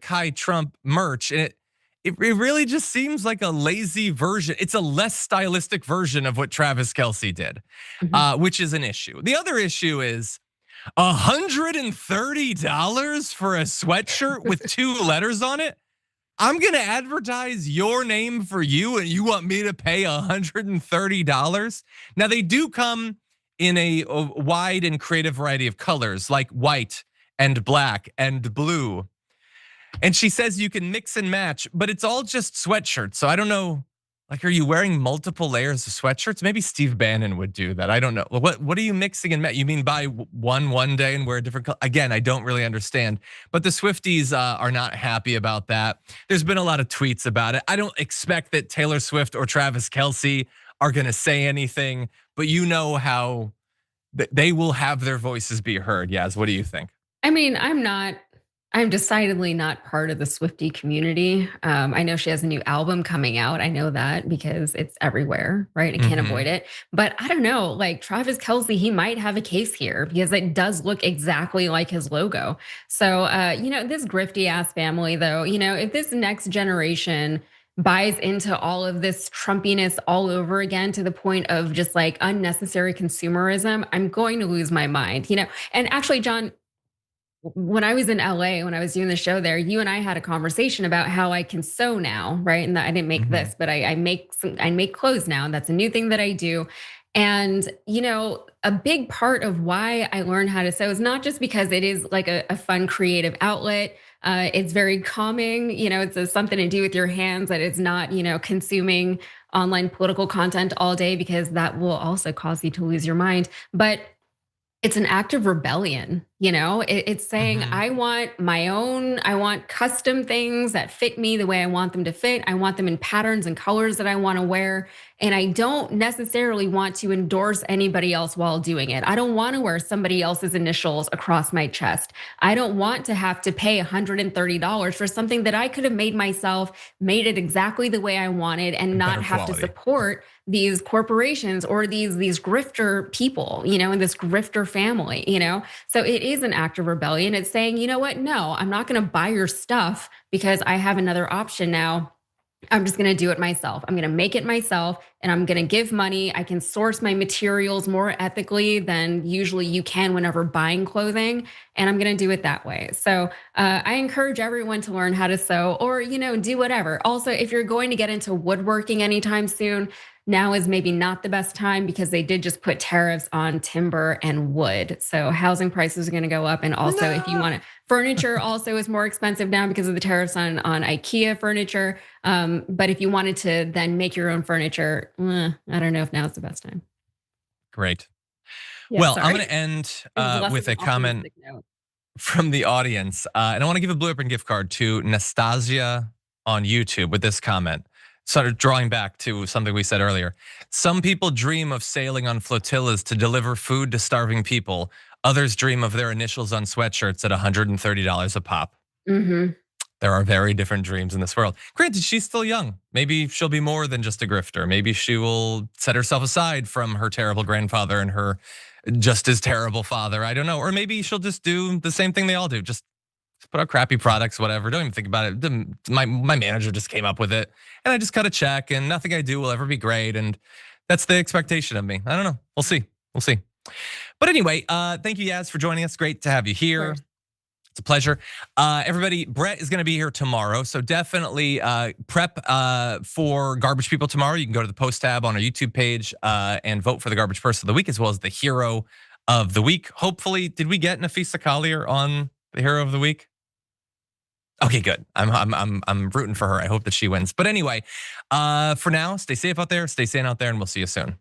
Kai Trump merch and it really just seems like a lazy version. It's a less stylistic version of what Travis Kelce did, which is an issue. The other issue is $130 for a sweatshirt with 2 letters on it. I'm gonna advertise your name for you and you want me to pay $130? Now they do come in a wide and creative variety of colors like white and black and blue. And she says you can mix and match, but it's all just sweatshirts. So I don't know, like, are you wearing multiple layers of sweatshirts? Maybe Steve Bannon would do that. I don't know. What are you mixing and match? You mean buy one day and wear a different color? Again, I don't really understand. But the Swifties are not happy about that. There's been a lot of tweets about it. I don't expect that Taylor Swift or Travis Kelce are gonna say anything, but you know how they will have their voices be heard. Yas, what do you think? I mean, I'm decidedly not part of the Swiftie community. I know she has a new album coming out. I know that because it's everywhere, right? I can't avoid it. But I don't know, like Travis Kelce, he might have a case here because it does look exactly like his logo. So, this grifty ass family though, if this next generation buys into all of this Trumpiness all over again to the point of just like unnecessary consumerism, I'm going to lose my mind, And actually, John, when I was in LA, when I was doing the show there, you and I had a conversation about how I can sew now, right? And I didn't make this, but I make clothes now, and that's a new thing that I do. And, a big part of why I learned how to sew is not just because it is like a fun creative outlet. It's very calming, it's something to do with your hands that is not, consuming online political content all day, because that will also cause you to lose your mind. But it's an act of rebellion, it's saying, I want my own, I want custom things that fit me the way I want them to fit. I want them in patterns and colors that I want to wear. And I don't necessarily want to endorse anybody else while doing it. I don't want to wear somebody else's initials across my chest. I don't want to have to pay $130 for something that I could have made myself, made it exactly the way I wanted, and not have to support these corporations or these grifter people, and this grifter family, So it is an act of rebellion. It's saying, you know what? No, I'm not going to buy your stuff because I have another option now. I'm just gonna do it myself. I'm gonna make it myself, and I'm gonna give money. I can source my materials more ethically than usually you can whenever buying clothing, and I'm gonna do it that way. So I encourage everyone to learn how to sew, or do whatever. Also, if you're going to get into woodworking anytime soon, now is maybe not the best time, because they did just put tariffs on timber and wood. So housing prices are gonna go up, and also if you want to, furniture also is more expensive now because of the tariffs on IKEA furniture. But if you wanted to then make your own furniture, I don't know if now's the best time. Great. Yeah, well, sorry. I'm going to end with a comment from the audience. And I want to give a Blue Apron gift card to Nastasia on YouTube with this comment. Sort of drawing back to something we said earlier. Some people dream of sailing on flotillas to deliver food to starving people. Others dream of their initials on sweatshirts at $130 a pop. There are very different dreams in this world. Granted, she's still young. Maybe she'll be more than just a grifter. Maybe she will set herself aside from her terrible grandfather and her just as terrible father. I don't know. Or maybe she'll just do the same thing they all do. Just put out crappy products, whatever. Don't even think about it. My manager just came up with it, and I just cut a check, and nothing I do will ever be great. And that's the expectation of me. I don't know. We'll see. We'll see. But anyway, thank you, Yaz, for joining us. Great to have you here. It's a pleasure. Everybody, Brett is going to be here tomorrow. So definitely prep for Garbage People tomorrow. You can go to the post tab on our YouTube page and vote for the Garbage Person of the Week, as well as the Hero of the Week. Hopefully, did we get Nafisa Collier on the Hero of the Week? Okay, good. I'm rooting for her. I hope that she wins. But anyway, for now, stay safe out there, stay sane out there, and we'll see you soon.